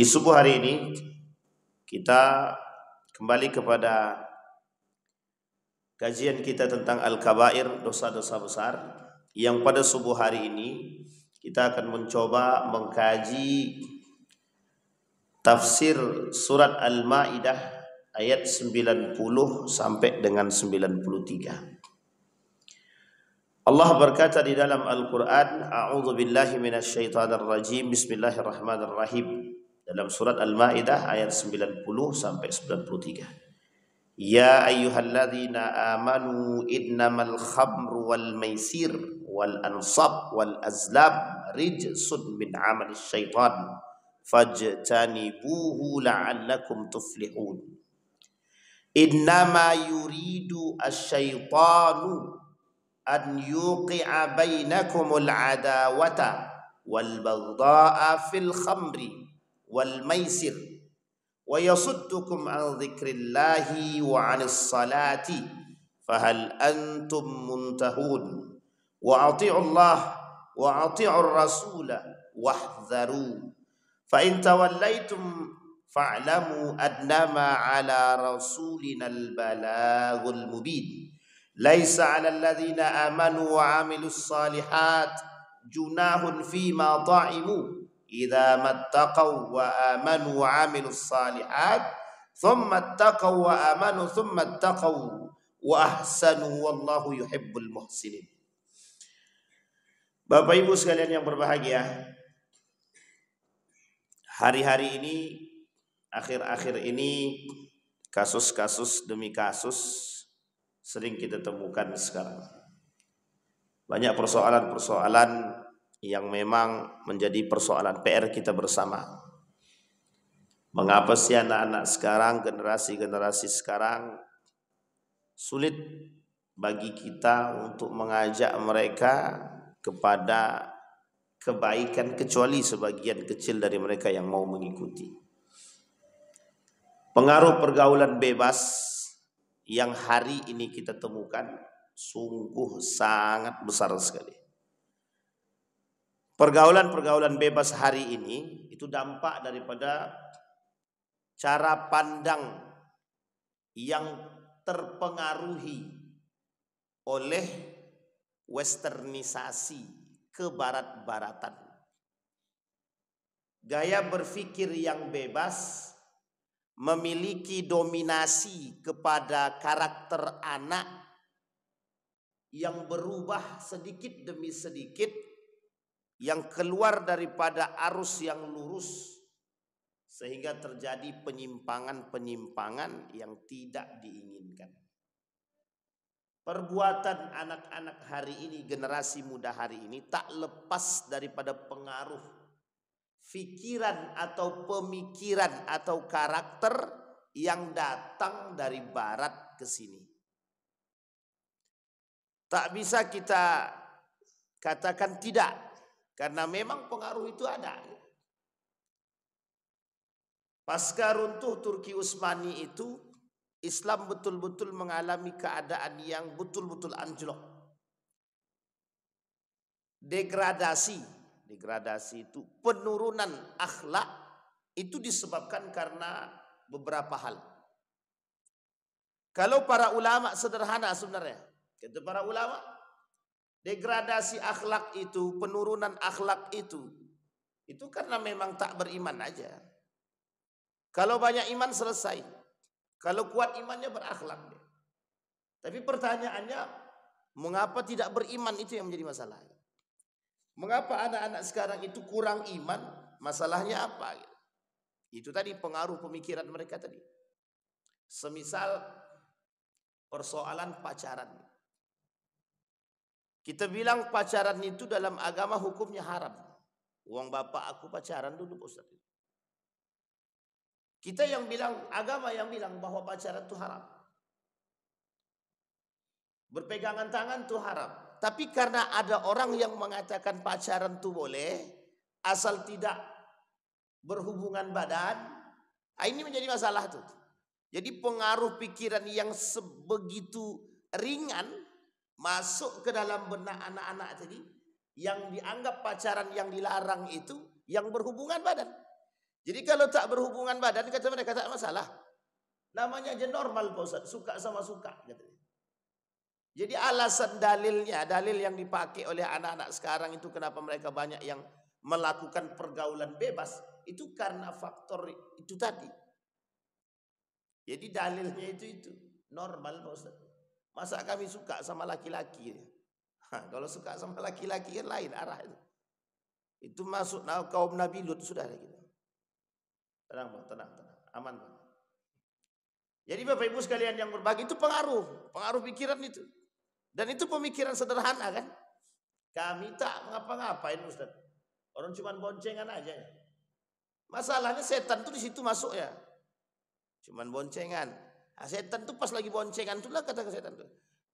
Di subuh hari ini kita kembali kepada kajian kita tentang Al-Kabair, dosa-dosa besar, yang pada subuh hari ini kita akan mencoba mengkaji tafsir surat Al-Maidah ayat 90 sampai dengan 93. Allah berkata di dalam Al-Quran, A'udzu billahi minasyaitonir rajim, Bismillahirrahmanirrahim. Dalam surat Al-Maidah ayat 90 sampai 93. Ya ayyuhalladzina amanu innamal khamru wal maisir wal ansab wal azlam rijsun min amali syaitan fajtanibuhu la'allakum tuflihun. Innama yuridu asyaitanu an yuqi'a bainakumul adawata wal baghdha'a fil khamri wal maisir wa yasuddukum an dzikrillahi wa 'anis salati fahal antum muntahun wa ati'ullah wa ati'ur rasula wahdharu fa in tawallaitum fa'lamu annama 'ala rasulinal balaghul mubin. Laisa 'alal ladzina amanu wa 'amilus shalihat junahun fima ta'imu idza mattaqaw wa amanu wa 'amilus shalihat thumma ittaqaw wa amanu thumma ittaqaw wa ahsanu wallahu yuhibbul muhsinin. Bapak Ibu sekalian yang berbahagia, hari-hari ini, akhir-akhir ini, kasus-kasus demi kasus sering kita temukan sekarang. Banyak persoalan-persoalan yang memang menjadi persoalan PR kita bersama. Mengapa sih anak-anak sekarang, generasi-generasi sekarang sulit bagi kita untuk mengajak mereka kepada kebaikan kecuali sebagian kecil dari mereka yang mau mengikuti. Pengaruh pergaulan bebas yang hari ini kita temukan sungguh sangat besar sekali. Pergaulan-pergaulan bebas hari ini itu dampak daripada cara pandang yang terpengaruhi oleh westernisasi, kebarat-baratan. Gaya berpikir yang bebas memiliki dominasi kepada karakter anak yang berubah sedikit demi sedikit, yang keluar daripada arus yang lurus, sehingga terjadi penyimpangan-penyimpangan yang tidak diinginkan. Perbuatan anak-anak hari ini, generasi muda hari ini, tak lepas daripada pengaruh pikiran atau pemikiran atau karakter yang datang dari barat ke sini. Tak bisa kita katakan tidak, karena memang pengaruh itu ada. Pasca runtuh Turki Utsmani itu, Islam betul-betul mengalami keadaan yang betul-betul anjlok. Degradasi itu, penurunan akhlak itu disebabkan karena beberapa hal. Kalau para ulama sederhana sebenarnya, kata para ulama, degradasi akhlak itu, penurunan akhlak itu karena memang tak beriman aja. Kalau banyak iman selesai. Kalau kuat imannya berakhlak. Tapi pertanyaannya, mengapa tidak beriman, itu yang menjadi masalah. Mengapa anak-anak sekarang itu kurang iman? Masalahnya apa? Itu tadi pengaruh pemikiran mereka tadi. Semisal persoalan pacaran. Kita bilang pacaran itu dalam agama hukumnya haram. Uang bapak aku pacaran dulu, Ustaz. Kita yang bilang, agama yang bilang bahwa pacaran itu haram. Berpegangan tangan itu haram. Tapi karena ada orang yang mengatakan pacaran itu boleh, asal tidak berhubungan badan, ini menjadi masalah tuh. Jadi pengaruh pikiran yang sebegitu ringan masuk ke dalam benak anak-anak tadi, yang dianggap pacaran yang dilarang itu yang berhubungan badan. Jadi kalau tak berhubungan badan kata mereka tak masalah. Namanya aja normal Pak Ustaz, suka sama suka katanya. Jadi alasan dalilnya, dalil yang dipakai oleh anak-anak sekarang itu kenapa mereka banyak yang melakukan pergaulan bebas, itu karena faktor itu tadi. Jadi dalilnya itu normal Pak Ustaz. Masa kami suka sama laki-laki? Kalau suka sama laki-laki kan lain arah itu. Itu masuk kaum Nabi Lut sudah gitu. Tenang Bang, tenang, aman Bang. Jadi Bapak Ibu sekalian yang berbagi itu pengaruh pikiran itu. Dan itu pemikiran sederhana kan. Kami tak ngapa-ngapain Ustaz. Orang cuma boncengan aja. Masalahnya setan tuh di situ masuk ya. Cuman boncengan. Nah, setan tuh pas lagi boncengan tuh lah kata setan tuh.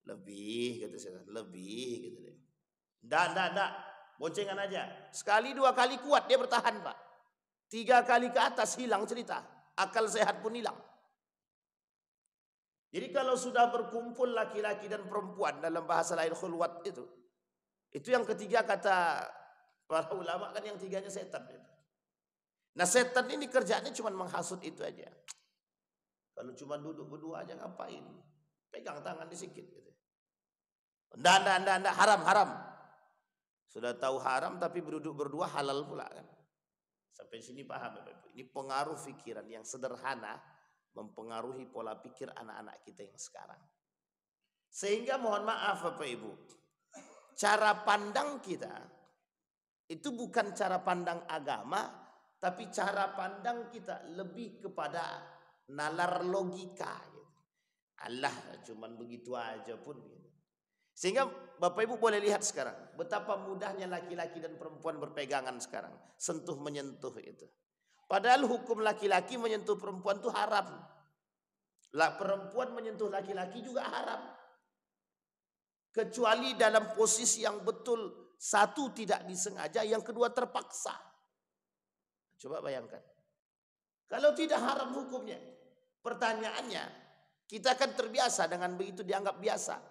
Lebih kata setan, lebih gitu deh. Nggak. Boncengan aja. Sekali 2 kali kuat dia bertahan Pak. 3 kali ke atas hilang cerita. Akal sehat pun hilang. Jadi kalau sudah berkumpul laki-laki dan perempuan dalam bahasa lain khulwat itu yang ketiga kata para ulama kan yang tiganya setan. Nah setan ini kerjaannya cuma menghasut itu aja. Kalau cuma duduk berdua aja ngapain? Pegang tangan disikit gitu. Nggak, haram. Sudah tahu haram tapi berduduk berdua halal pula kan. Sampai sini paham ya Bapak. Ini pengaruh pikiran yang sederhana mempengaruhi pola pikir anak-anak kita yang sekarang. Sehingga mohon maaf Bapak Ibu, cara pandang kita itu bukan cara pandang agama, tapi cara pandang kita lebih kepada nalar logika. Allah cuman begitu aja pun. Sehingga Bapak Ibu boleh lihat sekarang betapa mudahnya laki-laki dan perempuan berpegangan sekarang, sentuh menyentuh itu. Padahal hukum laki-laki menyentuh perempuan itu haram. Perempuan menyentuh laki-laki juga haram. Kecuali dalam posisi yang betul. Satu tidak disengaja, yang kedua terpaksa. Coba bayangkan. Kalau tidak haram hukumnya. Pertanyaannya, kita kan terbiasa dengan begitu dianggap biasa.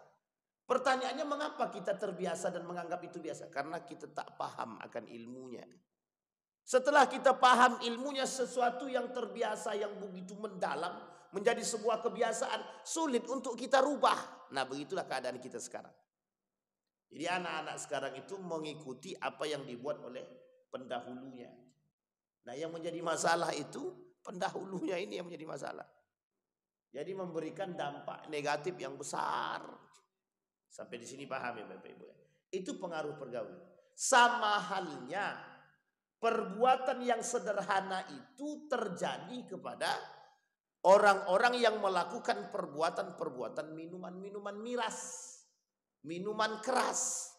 Pertanyaannya mengapa kita terbiasa dan menganggap itu biasa? Karena kita tak paham akan ilmunya. Setelah kita paham ilmunya, sesuatu yang terbiasa yang begitu mendalam menjadi sebuah kebiasaan, sulit untuk kita rubah. Nah begitulah keadaan kita sekarang. Jadi anak-anak sekarang itu mengikuti apa yang dibuat oleh pendahulunya. Nah yang menjadi masalah itu pendahulunya ini yang menjadi masalah. Jadi memberikan dampak negatif yang besar. Sampai di sini paham ya Bapak Ibu. Itu pengaruh pergaulan. Sama halnya perbuatan yang sederhana itu terjadi kepada orang-orang yang melakukan perbuatan-perbuatan minuman-minuman miras, minuman keras.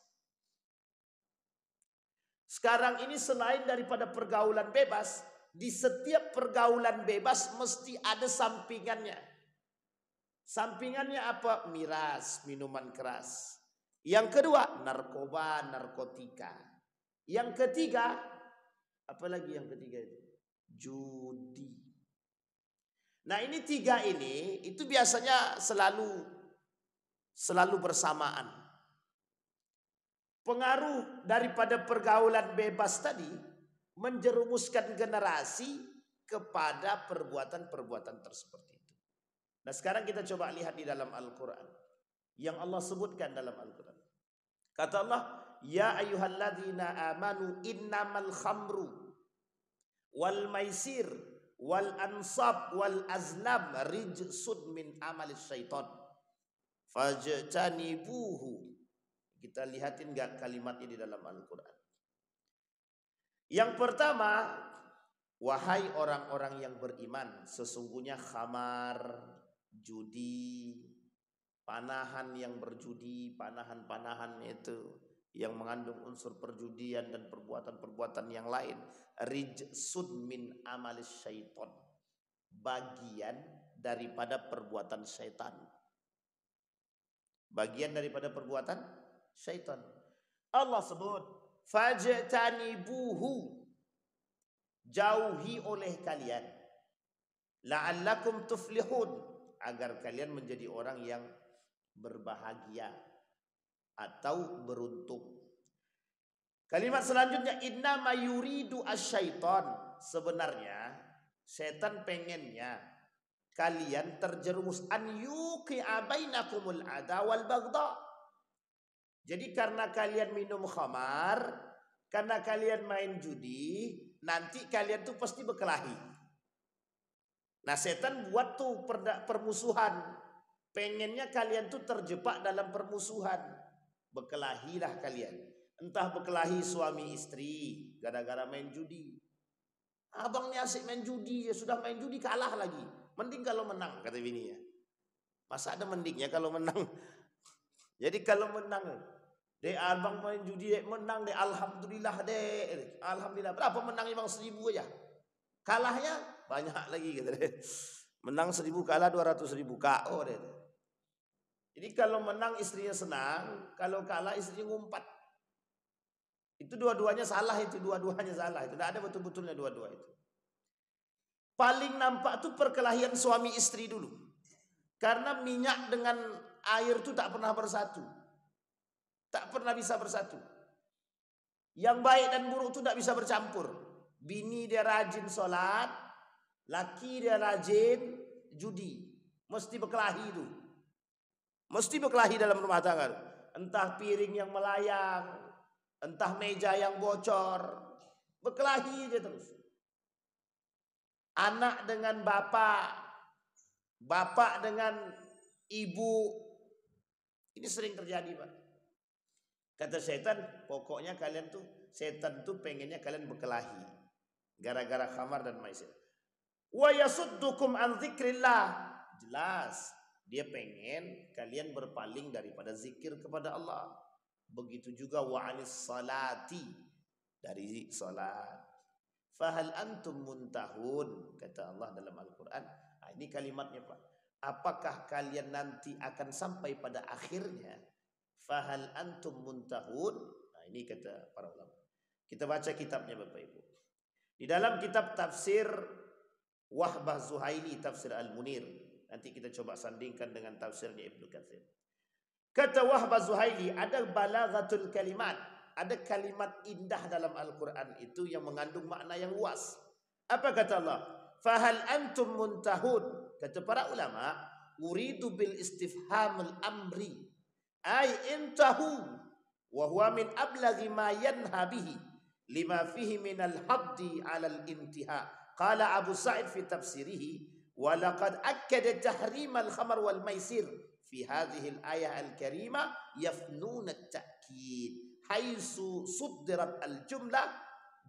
Sekarang ini selain daripada pergaulan bebas, di setiap pergaulan bebas mesti ada sampingannya. Sampingannya apa? Miras, minuman keras. Yang kedua, narkoba, narkotika. Yang ketiga, apalagi yang ketiga itu? Judi. Nah ini 3 ini itu biasanya selalu bersamaan. Pengaruh daripada pergaulan bebas tadi menjerumuskan generasi kepada perbuatan-perbuatan tersebut itu. Nah sekarang kita coba lihat di dalam Al-Quran. Yang Allah sebutkan dalam Al-Quran. Kata Allah, ya ayyuhalladzina amanu innamal khamru wal maisir wal ansab wal azlam rijsun min amalis syaitan fajtanibuhu. Kita lihatin enggak kalimatnya di dalam Al-Quran. Yang pertama, wahai orang-orang yang beriman, sesungguhnya khamar, judi, panahan yang berjudi, panahan-panahan itu yang mengandung unsur perjudian dan perbuatan-perbuatan yang lain, rijsun min amalis syaitan, bagian daripada perbuatan syaitan. Bagian daripada perbuatan syaitan. Allah sebut fajtanibuhu, jauhi oleh kalian, la'allakum tuflihun, agar kalian menjadi orang yang berbahagia atau beruntung. Kalimat selanjutnya, innama yuridu asyaiton, sebenarnya setan pengennya kalian terjerumus an yuqi'a bainakumul ada wal baghdha. Jadi karena kalian minum khamar, karena kalian main judi, nanti kalian tuh pasti berkelahi. Nah, setan buat tuh permusuhan. Pengennya kalian tuh terjebak dalam permusuhan. Berkelahilah kalian. Entah berkelahi suami istri gara-gara main judi. Abang ni asik main judi, ya sudah main judi kalah lagi. Mending kalau menang, kata bininya. Masa ada mendingnya kalau menang? Jadi kalau menang, dek abang main judi, dek menang, dek alhamdulillah dek. Alhamdulillah. Berapa menangnya bang? 1.000 aja. Kalahnya banyak lagi gitu deh. Menang 1.000 kalah 200.000 KO deh. Jadi kalau menang istrinya senang, kalau kalah istrinya ngumpat. Itu dua-duanya salah itu, dua-duanya salah itu. Tidak ada betul-betulnya dua-dua itu. Paling nampak tuh perkelahian suami istri dulu. Karena minyak dengan air itu tak pernah bersatu. Tak pernah bisa bersatu. Yang baik dan buruk itu tak bisa bercampur. Bini dia rajin sholat, laki dia rajin judi. Mesti berkelahi itu. Mesti berkelahi dalam rumah tangga. Entah piring yang melayang, entah meja yang bocor. Berkelahi dia terus. Anak dengan bapak, bapak dengan ibu. Ini sering terjadi, Pak. Kata setan, pokoknya kalian tuh, setan tuh pengennya kalian berkelahi. Gara-gara khamar dan maisir. Wa yasuddukum an dzikrillah. Jelas, dia pengen kalian berpaling daripada zikir kepada Allah. Begitu juga wa anis salati, dari salat. Fahal antum muntahun, kata Allah dalam Al-Quran. Nah, ini kalimatnya, Pak. Apakah kalian nanti akan sampai pada akhirnya? Fahal antum muntahun. Nah, ini kata para ulama. Kita baca kitabnya Bapak Ibu. Di dalam kitab tafsir Wahbah Zuhaili, tafsir Al-Munir. Nanti kita coba sandingkan dengan tafsirnya Ibnu Katsir. Kata Wahbah Zuhaili, ada balaghatul kalimat. Ada kalimat indah dalam Al-Quran itu yang mengandung makna yang luas. Apa kata Allah? Fahal antum muntahun. Kata para ulama, uridu bil istifhamul amri. Ay intahu. Wahuwa min ablaghi ma yanha bihi. Lima fihi minal haddi alal intiha. Qala Abu Sa'id fi tafsirihi. Walaqad akkada tahrimal khamar wal maisir. Fi hadhihi al-ayah al-karimah yafnun at-ta'kid. Haisu suddirat al-jumlah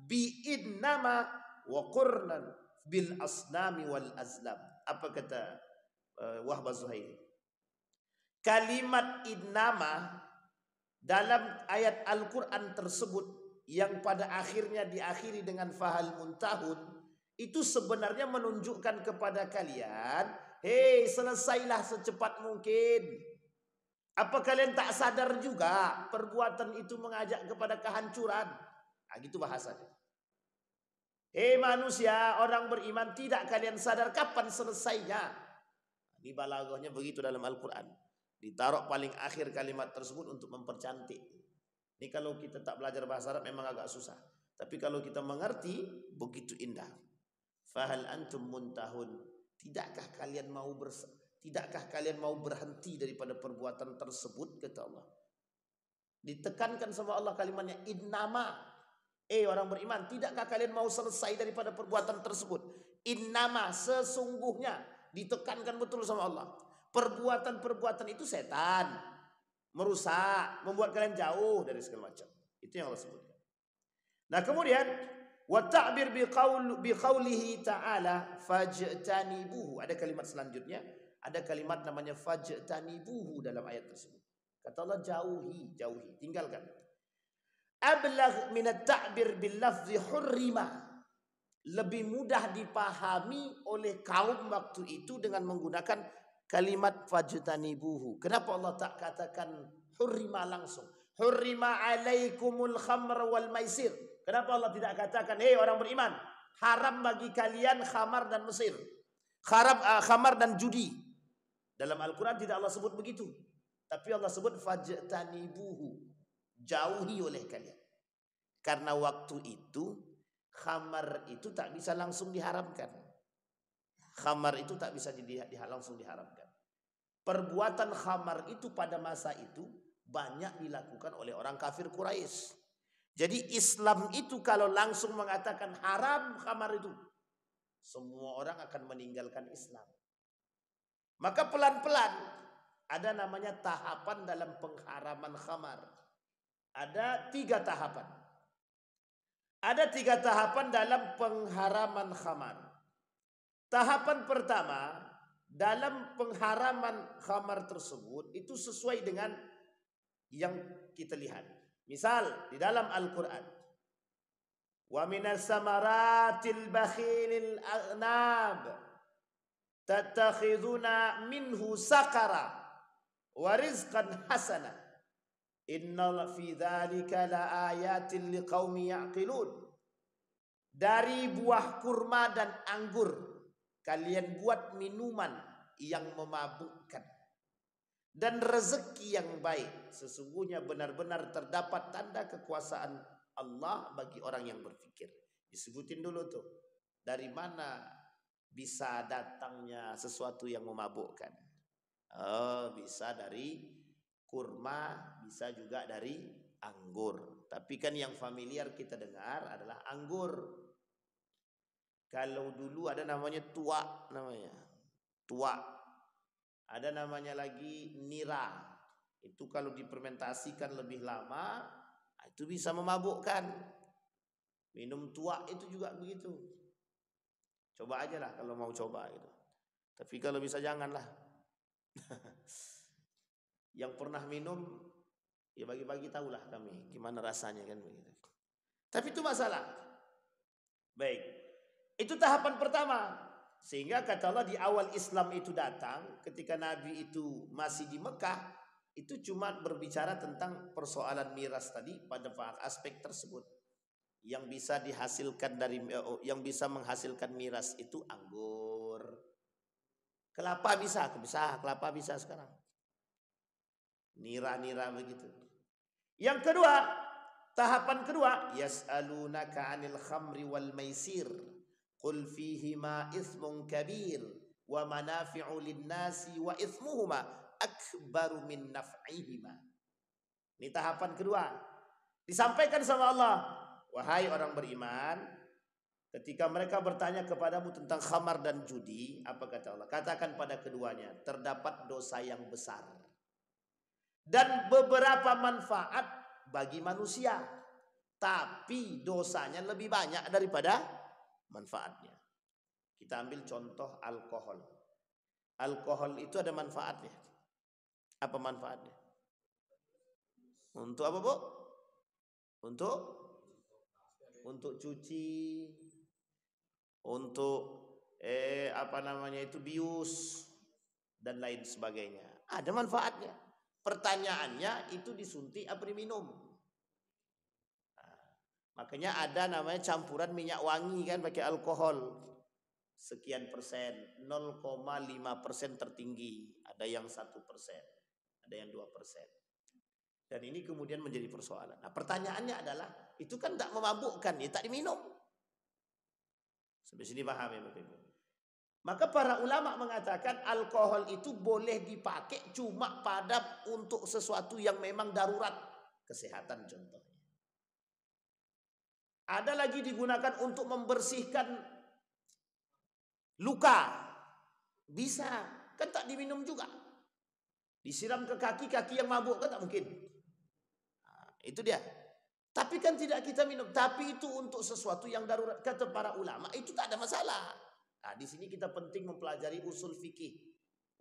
bi-innama wa qurnan bil asnami wal azlam. Apa kata Wahbah Zuhaili? Kalimat innama dalam ayat Al-Quran tersebut yang pada akhirnya diakhiri dengan fahal muntahun, itu sebenarnya menunjukkan kepada kalian, hei, selesailah secepat mungkin. Apa kalian tak sadar juga perbuatan itu mengajak kepada kehancuran? Nah, gitu bahasanya. Hei manusia, orang beriman, tidak kalian sadar kapan selesainya? Ini balaghahnya begitu dalam Al-Quran. Ditaruh paling akhir kalimat tersebut untuk mempercantik. Ini kalau kita tak belajar bahasa Arab memang agak susah. Tapi kalau kita mengerti, begitu indah. Fahal antum muntahun. Tidakkah kalian mau berhenti daripada perbuatan tersebut, kata Allah. Ditekankan sama Allah kalimatnya innama. Orang beriman, tidakkah kalian mau selesai daripada perbuatan tersebut? Innama, sesungguhnya. Ditekankan betul sama Allah. Perbuatan-perbuatan itu setan, merusak, membuat kalian jauh dari segala macam. Itu yang Allah sebutkan. Nah, kemudian wa ta'bir biqaulihi ta'ala fajtanibuhu. Ada kalimat selanjutnya. Ada kalimat namanya fajtanibuhu dalam ayat tersebut. Kata Allah jauhi, tinggalkan. Ablagh min at-ta'bir bil lafzi hurrima. Lebih mudah dipahami oleh kaum waktu itu dengan menggunakan kalimat fajtanibuhu. Kenapa Allah tak katakan hurrima langsung? Hurrima alaikumul khamr wal maisir. Kenapa Allah tidak katakan, hei orang beriman, haram bagi kalian khamar dan mesir. Khamar dan judi. Dalam Al-Quran tidak Allah sebut begitu. Tapi Allah sebut fajtanibuhu. Jauhi oleh kalian. Karena waktu itu khamar itu tak bisa langsung diharamkan. Khamar itu tak bisa langsung diharamkan. Perbuatan khamar itu pada masa itu banyak dilakukan oleh orang kafir Quraisy. Jadi Islam itu kalau langsung mengatakan haram khamar itu, semua orang akan meninggalkan Islam. Maka pelan-pelan ada namanya tahapan dalam pengharaman khamar. Ada 3 tahapan. Ada 3 tahapan dalam pengharaman khamar. Tahapan pertama, dalam pengharaman khamar tersebut itu sesuai dengan yang kita lihat. Misal di dalam Al-Quran, wa minas samaratil bakhilil aghnab tattakhiduna minhu sakara wa rizqan hasana inna fi dzalika laayatin liqaumi yaqilun. Dari buah kurma dan anggur kalian buat minuman yang memabukkan dan rezeki yang baik. Sesungguhnya benar-benar terdapat tanda kekuasaan Allah bagi orang yang berfikir. Disebutin dulu tuh, dari mana bisa datangnya sesuatu yang memabukkan. Oh, bisa dari kurma, bisa juga dari anggur. Tapi kan yang familiar kita dengar adalah anggur. Kalau dulu ada namanya tua, namanya tua. Ada namanya lagi nira. Itu kalau difermentasikan lebih lama, itu bisa memabukkan. Minum tua itu juga begitu. Coba aja lah kalau mau coba gitu. Tapi kalau bisa janganlah. Yang pernah minum, ya bagi-bagi tahulah kami gimana rasanya kan begitu. Tapi itu masalah. Baik. Itu tahapan pertama. Sehingga kata Allah di awal Islam itu datang, ketika Nabi itu masih di Mekah, itu cuma berbicara tentang persoalan miras tadi pada aspek tersebut. Yang bisa dihasilkan dari, yang bisa menghasilkan miras itu anggur. Kelapa bisa kelapa bisa sekarang. Nira-nira begitu. Yang kedua, tahapan kedua, yas'alunaka 'anil khamri wal maisir. Qul fihima ismun kabir wa manafi'u lin-nasi wa ismuhuma akbaru min naf'ihima. Ini tahapan kedua. Disampaikan sama Allah, wahai orang beriman, ketika mereka bertanya kepadamu tentang khamar dan judi, apa kata Allah? Katakan pada keduanya, terdapat dosa yang besar dan beberapa manfaat bagi manusia, tapi dosanya lebih banyak daripada manfaatnya. Kita ambil contoh alkohol. Alkohol itu ada manfaatnya. Apa manfaatnya? Untuk apa, Bu? Untuk cuci, untuk apa namanya itu bius dan lain sebagainya. Ada manfaatnya. Pertanyaannya itu disuntik apa diminum? Makanya ada namanya campuran minyak wangi kan pakai alkohol. Sekian persen, 0,5% tertinggi. Ada yang 1%, ada yang 2%. Dan ini kemudian menjadi persoalan. Nah pertanyaannya adalah, itu kan tak memabukkan, ya tak diminum. Sampai sini paham ya Bapak Ibu? Maka para ulama mengatakan alkohol itu boleh dipakai cuma untuk sesuatu yang memang darurat. Kesehatan contohnya. Ada lagi digunakan untuk membersihkan luka. Bisa. Kan tak diminum juga. Disiram ke kaki yang mabuk kan tak mungkin. Nah, itu dia. Tapi kan tidak kita minum. Tapi itu untuk sesuatu yang darurat. Kata para ulama itu tak ada masalah. Nah, di sini kita penting mempelajari usul fikih.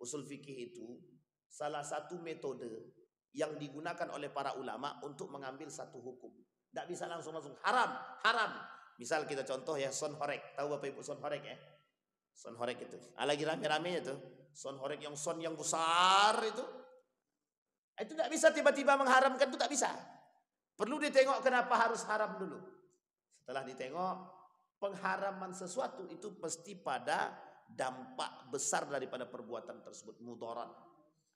Usul fikih itu salah satu metode yang digunakan oleh para ulama untuk mengambil satu hukum. Tidak bisa langsung haram. Misal kita contoh ya son horek. Tahu Bapak Ibu son horek ya? Son horek itu. Lagi rame-ramenya tuh. Son horek yang besar itu. Itu tidak bisa tiba-tiba mengharamkan, itu tak bisa. Perlu ditengok kenapa harus haram dulu. Setelah ditengok pengharaman sesuatu itu pasti pada dampak besar daripada perbuatan tersebut, mudarat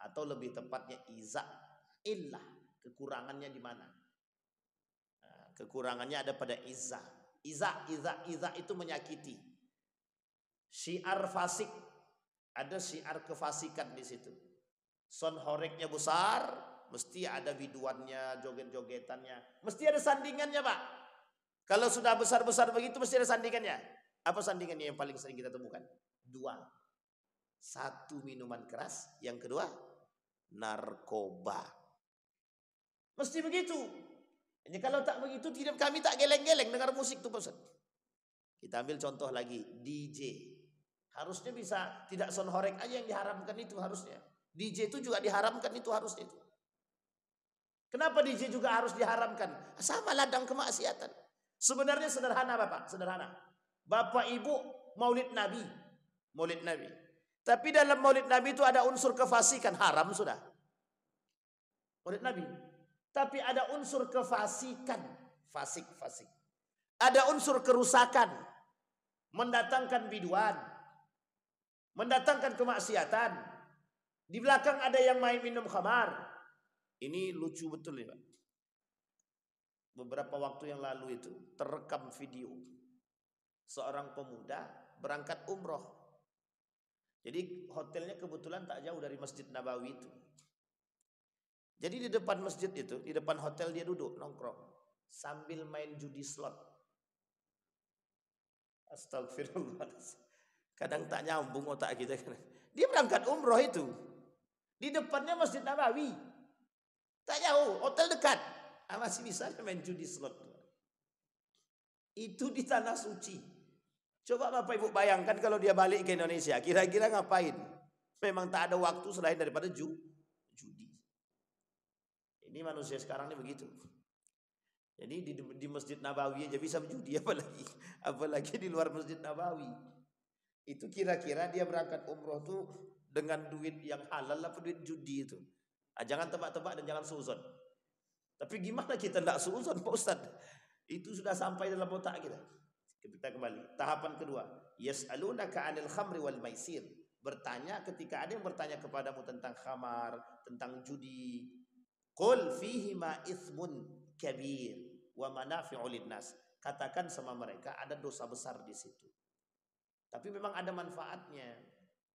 atau lebih tepatnya iza, illah, kekurangannya di mana? Kekurangannya ada pada izzah. Iza itu menyakiti. Syiar fasik, ada syiar kefasikan di situ. Son horeknya besar, mesti ada biduannya, joget-jogetannya, mesti ada sandingannya, Pak. Kalau sudah besar-besar begitu mesti ada sandingannya. Apa sandingannya yang paling sering kita temukan? Dua. Satu, minuman keras, yang kedua narkoba. Mesti begitu. Jadi kalau tak begitu kami tak geleng-geleng dengar musik tuh, Pak Ustaz. Kita ambil contoh lagi, DJ. Harusnya bisa tidak sound horek aja yang diharamkan itu harusnya. DJ itu juga diharamkan itu harusnya itu. Kenapa DJ juga harus diharamkan? Sama ladang kemaksiatan. Sebenarnya sederhana, Bapak, sederhana. Bapak Ibu Maulid Nabi. Maulid Nabi. Tapi dalam Maulid Nabi itu ada unsur kefasikan, haram sudah. Maulid Nabi. Tapi ada unsur kefasikan, fasik. Ada unsur kerusakan, mendatangkan biduan, mendatangkan kemaksiatan. Di belakang ada yang main minum khamar. Ini lucu betul ya, Pak. Beberapa waktu yang lalu itu terekam video seorang pemuda berangkat umroh. Jadi hotelnya kebetulan tak jauh dari Masjid Nabawi itu. Jadi di depan masjid itu, di depan hotel dia duduk nongkrong sambil main judi slot. Astagfirullah. Kadang tak nyambung otak kita. Dia berangkat umroh itu. Di depannya Masjid Nabawi. Tak jauh, hotel dekat. Masih bisa main judi slot. Itu di tanah suci. Coba Bapak Ibu bayangkan kalau dia balik ke Indonesia, kira-kira ngapain? Memang tak ada waktu selain daripada judi. Ini manusia sekarang ini begitu. Jadi di Masjid Nabawi aja bisa berjudi, apalagi di luar Masjid Nabawi. Itu kira-kira dia berangkat umroh tuh dengan duit yang halal apa duit judi itu. Jangan tebak-tebak dan jangan suuzon. Tapi gimana kita tidak suuzon, Pak Ustaz? Itu sudah sampai dalam otak kita. Kita kembali. Tahapan kedua. Yas'alunaka 'anil khamri wal maisir. Bertanya ketika ada yang bertanya kepadamu tentang khamar, tentang judi. Qul fihima ithmun kabir wa manafi'u linnas. Katakan sama mereka ada dosa besar di situ. Tapi memang ada manfaatnya.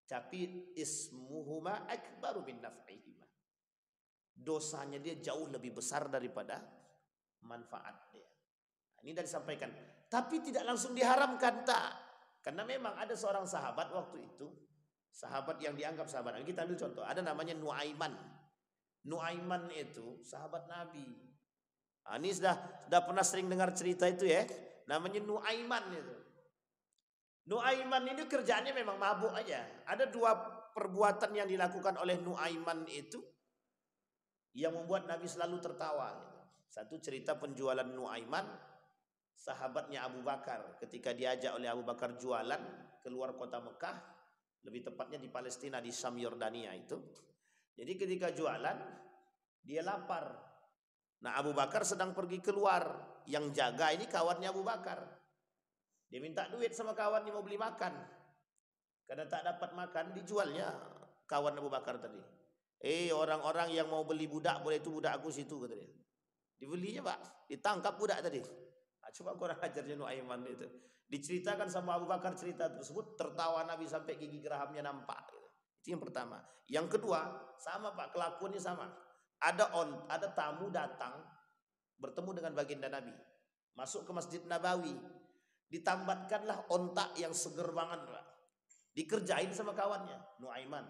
Tapi ismuhuma akbaru min naf'ihima. Dosanya dia jauh lebih besar daripada manfaatnya. Ini sudah disampaikan. Tapi tidak langsung diharamkan, tak. Karena memang ada seorang sahabat waktu itu, sahabat yang dianggap sahabat. Kita ambil contoh, ada namanya Nuaiman. Nuaiman itu sahabat Nabi. Ini sudah pernah sering dengar cerita itu ya. Namanya Nuaiman itu. Nuaiman ini kerjaannya memang mabuk aja. Ada dua perbuatan yang dilakukan oleh Nuaiman itu yang membuat Nabi selalu tertawa. Satu cerita penjualan Nuaiman, sahabatnya Abu Bakar. Ketika diajak oleh Abu Bakar jualan keluar kota Mekah, lebih tepatnya di Palestina, di Syam Yordania itu. Jadi ketika jualan, dia lapar. Nah Abu Bakar sedang pergi keluar. Yang jaga ini kawannya Abu Bakar. Dia minta duit sama kawannya mau beli makan. Karena tak dapat makan, dijualnya kawan Abu Bakar tadi. Orang-orang yang mau beli budak, boleh itu budak aku situ, kata dia. Dibelinya Pak, ditangkap budak tadi. Coba kurang ajarnya Nuaiman itu. Diceritakan sama Abu Bakar cerita tersebut, tertawa Nabi sampai gigi gerahamnya nampak. Itu yang pertama. Yang kedua, sama Pak, kelakuannya sama. Ada tamu datang bertemu dengan baginda Nabi, masuk ke Masjid Nabawi, ditambatkanlah ontak yang seger banget, Pak. Dikerjain sama kawannya, Nuaiman.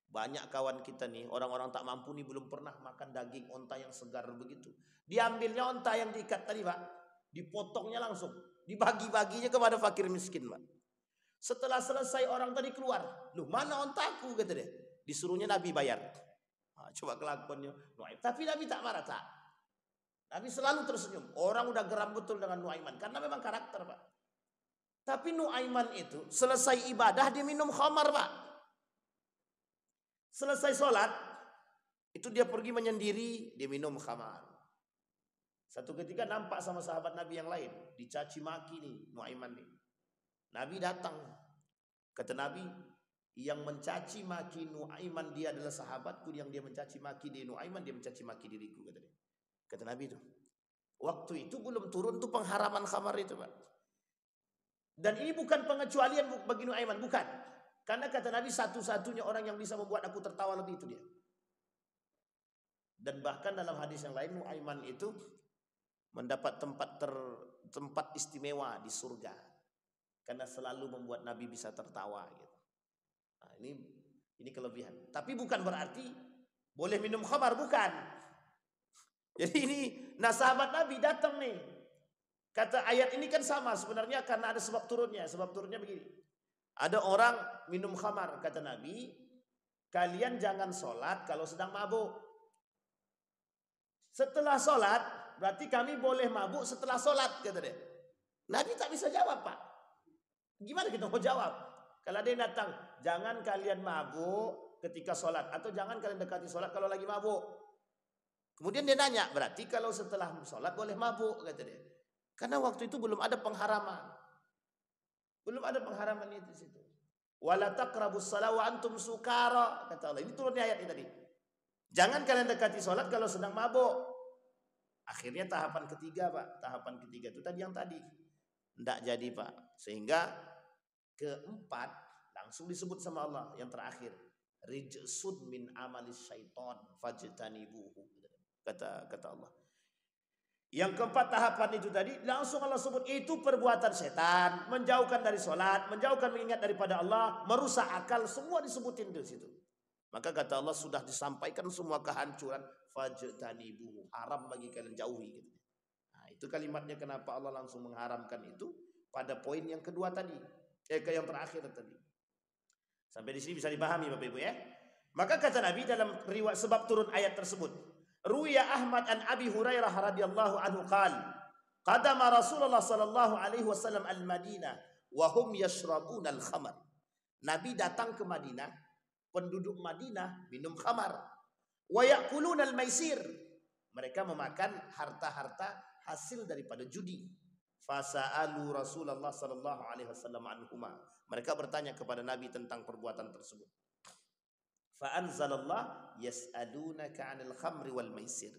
Banyak kawan kita nih, orang-orang tak mampu nih belum pernah makan daging onta yang segar begitu. Diambilnya onta yang diikat tadi, Pak, dipotongnya langsung, dibagi-baginya kepada fakir miskin, Pak. Setelah selesai orang tadi keluar, loh mana ontaku, kata dia. Disuruhnya Nabi bayar. Coba kelakuannya Nuaiman. Tapi Nabi tak marah, tak. Nabi selalu tersenyum. Orang udah geram betul dengan Nuaiman karena memang karakter, Pak. Tapi Nuaiman itu selesai ibadah dia minum khamar, Pak. Selesai sholat itu dia pergi menyendiri, dia minum khamar. Satu ketika nampak sama sahabat Nabi yang lain, dicaci maki nih Nuaiman nih. Nabi datang, kata Nabi, yang mencaci maki Nuaiman dia adalah sahabatku, yang dia mencaci maki di Nuaiman dia mencaci maki diriku, kata dia. Kata Nabi itu. Waktu itu belum turun tuh pengharaman khamar itu, Pak. Dan ini bukan pengecualian bagi Nuaiman, bukan. Karena kata Nabi, satu-satunya orang yang bisa membuat aku tertawa lebih itu dia. Dan bahkan dalam hadis yang lain, Nuaiman itu mendapat tempat istimewa di surga karena selalu membuat Nabi bisa tertawa gitu. Nah, ini kelebihan. Tapi bukan berarti boleh minum khamar, bukan. Jadi ini, nah sahabat Nabi datang nih. Kata ayat ini kan sama sebenarnya karena ada sebab turunnya. Sebab turunnya begini. Ada orang minum khamar, kata Nabi, kalian jangan sholat kalau sedang mabuk. Setelah sholat, berarti kami boleh mabuk setelah sholat, kata dia. Nabi tak bisa jawab, Pak. Gimana kita mau jawab? Kalau ada yang datang, jangan kalian mabuk ketika sholat. Atau jangan kalian dekati sholat kalau lagi mabuk. Kemudian dia nanya, berarti kalau setelah sholat boleh mabuk, kata dia. Karena waktu itu belum ada pengharaman. Belum ada pengharaman itu di situ. Wala taqrabus shalah wa antum sukara, kata Allah. Ini turunnya ayat ini tadi. Jangan kalian dekati sholat kalau sedang mabuk. Akhirnya tahapan ketiga, Pak. Tahapan ketiga itu tadi yang tadi. Tidak jadi, Pak. Sehingga keempat langsung disebut sama Allah. Yang terakhir. Rijsun min amalis syaitan fajtanibuhu. Kata Allah. Yang keempat tahapan itu tadi langsung Allah sebut itu perbuatan setan, menjauhkan dari sholat, menjauhkan mengingat daripada Allah, merusak akal, semua disebutin di situ. Maka kata Allah sudah disampaikan semua kehancuran, fajtanibuhu, haram bagi kalian jauhi. Gitu. Nah, itu kalimatnya kenapa Allah langsung mengharamkan itu pada poin yang kedua tadi, ke yang terakhir tadi. Sampai di sini bisa dipahami Bapak Ibu ya. Maka kata Nabi dalam riwayat sebab turun ayat tersebut, Ruya Ahmad an Abi Hurairah radhiyallahu anhu qala qadama Rasulullah sallallahu alaihi wasallam al-Madinah wa hum yashrabuna al-khamar. Nabi datang ke Madinah, penduduk Madinah minum khamar. Wa ya'kuluna al-maisir. Mereka memakan harta-harta hasil daripada judi. Fasa'alu Rasulullah sallallahu alaihi wasallam anhuma. Mereka bertanya kepada Nabi tentang perbuatan tersebut. Fa'anzalallah yas'alunaka 'anil khamri wal maisir.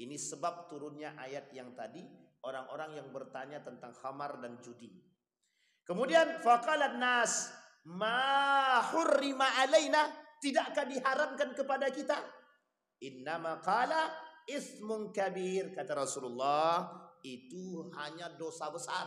Ini sebab turunnya ayat yang tadi, orang-orang yang bertanya tentang khamar dan judi. Kemudian faqalat nas ma hurrima alaina, tidakkah diharamkan kepada kita? Innama qala ismun kabir, kata Rasulullah, itu hanya dosa besar.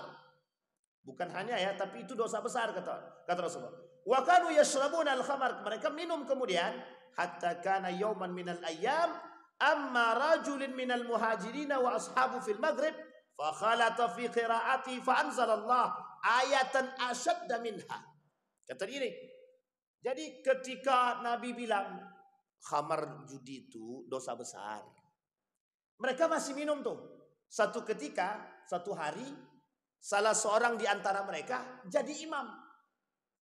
Bukan hanya ya, tapi itu dosa besar kata Rasulullah. Wa kanu yashrabuna al-khamar, mereka minum kemudian hatta kana yawman minal ayyam amma rajulin minal muhajirin wa ashabu fil maghrib fa khalata fi qiraati fa anzalallah ayatan ashadda minha. Kata ini. Jadi ketika Nabi bilang khamar judi itu dosa besar, mereka masih minum tuh. Satu ketika, satu hari, salah seorang di antara mereka jadi imam.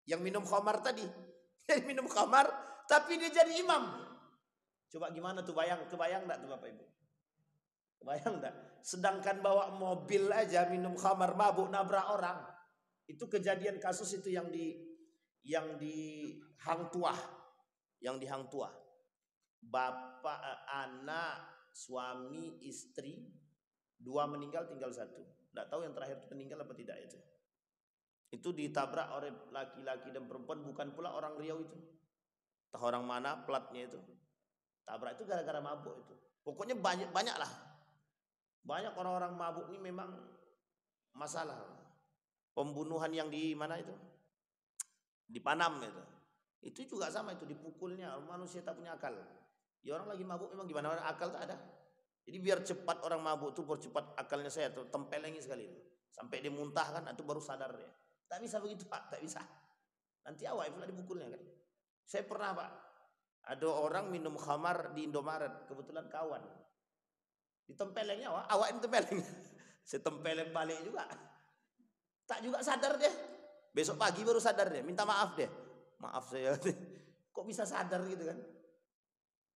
Yang minum khamar tadi. Yang minum khamar, tapi dia jadi imam. Coba gimana tuh, kebayang enggak tuh Bapak Ibu? Kebayang enggak? Sedangkan bawa mobil aja minum khamar, mabuk, nabrak orang. Itu kejadian kasus itu yang di Hang Tuah. Yang di Hang Tuah. Bapak, anak, suami, istri, 2 meninggal, tinggal 1. Enggak tahu yang terakhir itu meninggal apa tidak itu. Itu ditabrak oleh laki-laki dan perempuan, bukan pula orang Riau itu. Entah orang mana platnya itu. Tabrak itu gara-gara mabuk itu. Pokoknya banyak lah. Banyak orang-orang mabuk ini memang masalah. Pembunuhan yang di mana itu? Di Panam itu. Itu juga sama itu, dipukulnya. Manusia tak punya akal. Ya orang lagi mabuk memang gimana, akal tak ada. Jadi biar cepat orang mabuk itu, percepat akalnya saya tuh, tempelengi sekali itu. Sampai dia muntah kan, itu baru sadar dia. Tak bisa begitu Pak, tak bisa. Nanti awak pula dipukulnya kan. Saya pernah Pak, ada orang minum khamar di Indomaret, kebetulan kawan. Ditempelengnya awak yang tempeleng. Saya tempeleng balik juga. Tak juga sadar dia. Besok pagi baru sadar dia, minta maaf dia. Maaf saya. Kok bisa sadar gitu kan?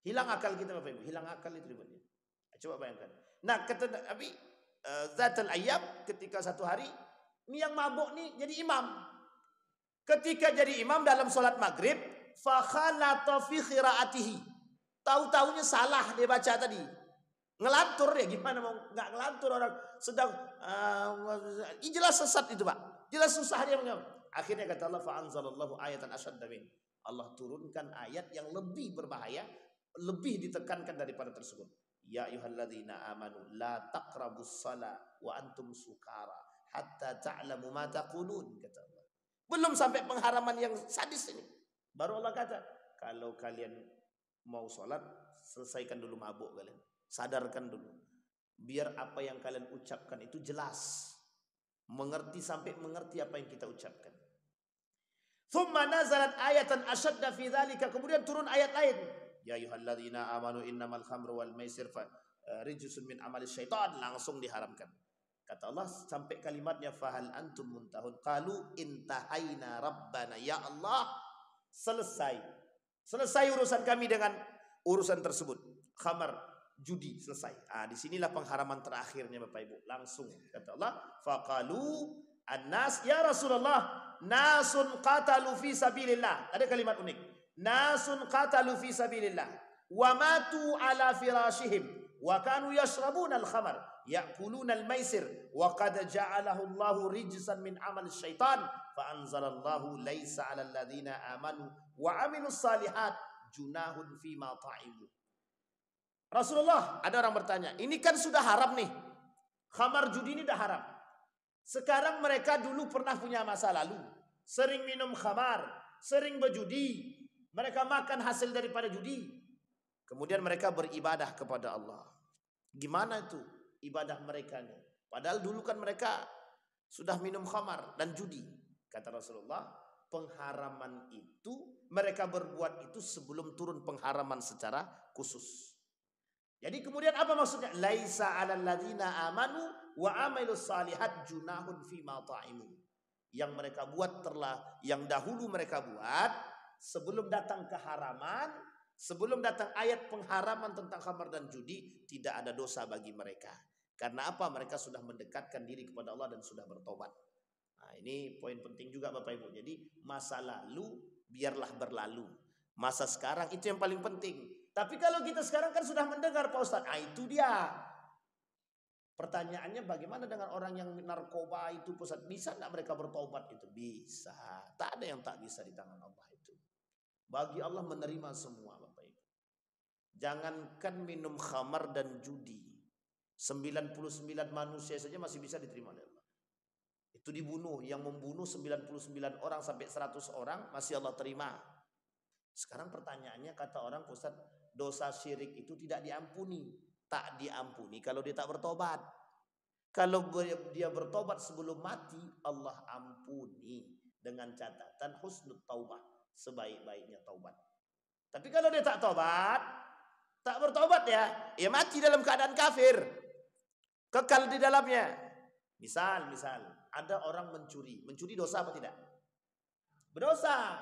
Hilang akal kita Bapak Ibu, hilang akal itu ributnya. Coba bayangkan. Nah, kata Nabi, Zatul Ayyab ketika satu hari, ini yang mabuk nih jadi imam. Ketika jadi imam dalam sholat maghrib, fa khalata fi qiraatihi. Tahu-taunya salah dia baca tadi. Ngelantur ya, gimana mau nggak ngelantur orang sedang jelas sesat itu Pak. Jelas susah dia menjawab. Akhirnya kata Allah, fa anzalallahu ayatan asyadda min. Allah turunkan ayat yang lebih berbahaya, lebih ditekankan daripada tersebut. Ya ayyuhalladzina amanu la taqrabus shalah wa antum sukara hatta ta'lamu ma taqulun, kata Allah. Belum sampai pengharaman yang sadis ini. Baru Allah kata, kalau kalian mau sholat, selesaikan dulu mabuk kalian. Sadarkan dulu. Biar apa yang kalian ucapkan itu jelas. Mengerti sampai mengerti apa yang kita ucapkan. Thumma nazalat ayatan asyadda fi dzalika. Kemudian turun ayat lain. Ya ayyuhalladzina amanu innamal khamru wal maisir rijsun min amali syaitan. Langsung diharamkan. Kata Allah sampai kalimatnya fahal antum muntahun. Qalu intahaina rabbana. Ya Allah, selesai. Selesai urusan kami dengan urusan tersebut. Khamar, judi, selesai. Disinilah pengharaman terakhirnya Bapak Ibu. Langsung kata Allah, faqalu annas ya Rasulullah, nasun qatalu fi sabilillah. Ada kalimat unik. Nasun qatalu fi sabilillah wa matu ala firashihim wa kanu yashrabuna al-khamar ya'kuluna al-maisir wa qad ja'alahu Allahu rijsan min amal syaitan fa anzalallahu laisa 'alal ladzina amanu wa 'amilus salihat junahun fima ta'imu. Rasulullah, ada orang bertanya, ini kan sudah haram nih. Khamar judi ini sudah haram. Sekarang mereka dulu pernah punya masa lalu. Sering minum khamar, sering berjudi. Mereka makan hasil daripada judi. Kemudian mereka beribadah kepada Allah. Gimana itu ibadah mereka nih? Padahal dulu kan mereka sudah minum khamar dan judi. Kata Rasulullah, pengharaman itu mereka berbuat itu sebelum turun pengharaman secara khusus. Jadi kemudian apa maksudnya? Laisa 'alal ladzina amanu wa 'amilus shalihat junahun fima ta'imu. Yang mereka buat yang dahulu mereka buat sebelum datang keharaman, sebelum datang ayat pengharaman tentang khamar dan judi, tidak ada dosa bagi mereka. Karena apa? Mereka sudah mendekatkan diri kepada Allah dan sudah bertobat. Nah, ini poin penting juga Bapak Ibu. Jadi masa lalu biarlah berlalu. Masa sekarang itu yang paling penting. Tapi kalau kita sekarang kan sudah mendengar Pak Ustadz, itu dia. Pertanyaannya bagaimana dengan orang yang narkoba itu Pak Ustadz? Bisa nggak mereka bertobat itu? Bisa. Tak ada yang tak bisa di tangan Allah itu. Bagi Allah menerima semua Bapak Ibu. Jangankan minum khamar dan judi. 99 manusia saja masih bisa diterima oleh Allah. Itu dibunuh. Yang membunuh 99 orang sampai 100 orang masih Allah terima. Sekarang pertanyaannya kata orang Ustaz, dosa syirik itu tidak diampuni. Tak diampuni kalau dia tak bertobat. Kalau dia bertobat sebelum mati, Allah ampuni dengan catatan husnul taubah, sebaik-baiknya taubat. Tapi kalau dia tak tobat, tak bertobat ya mati dalam keadaan kafir, kekal di dalamnya. Misal ada orang mencuri dosa apa tidak? Berdosa.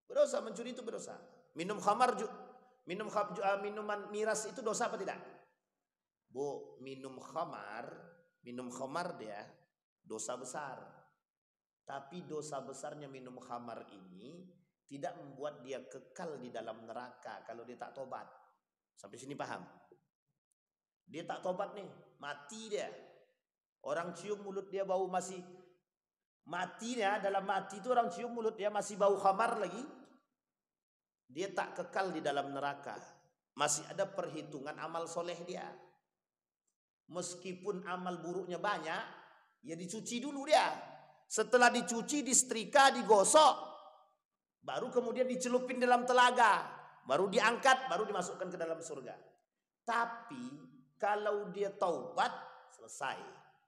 Berdosa, mencuri itu berdosa. Minum khamar, minuman miras itu dosa apa tidak? Bu, minum khamar dia dosa besar. Tapi dosa besarnya minum khamar ini tidak membuat dia kekal di dalam neraka kalau dia tak tobat. Sampai sini paham? Dia tak tobat nih, mati dia. Orang cium mulut dia bau masih mati ya, dalam mati itu orang cium mulut dia masih bau khamar lagi. Dia tak kekal di dalam neraka. Masih ada perhitungan amal soleh dia. Meskipun amal buruknya banyak, ya dicuci dulu dia. Setelah dicuci, disetrika, digosok, baru kemudian dicelupin dalam telaga, baru diangkat, baru dimasukkan ke dalam surga. Tapi kalau dia taubat, selesai.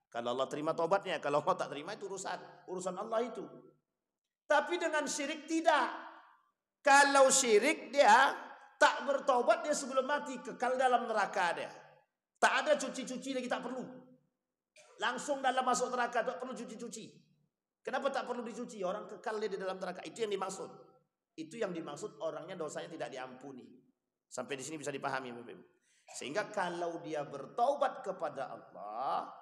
Kalau Allah terima taubatnya, kalau Allah tak terima itu urusan Allah itu. Tapi dengan syirik tidak. Kalau syirik dia tak bertobat, dia sebelum mati kekal dalam neraka dia. Tak ada cuci-cuci lagi, tak perlu. Langsung dalam masuk neraka, tak perlu cuci-cuci. Kenapa tak perlu dicuci? Orang kekal dia di dalam neraka. Itu yang dimaksud. Itu yang dimaksud orangnya dosanya tidak diampuni. Sampai di sini bisa dipahami. Sehingga kalau dia bertaubat kepada Allah,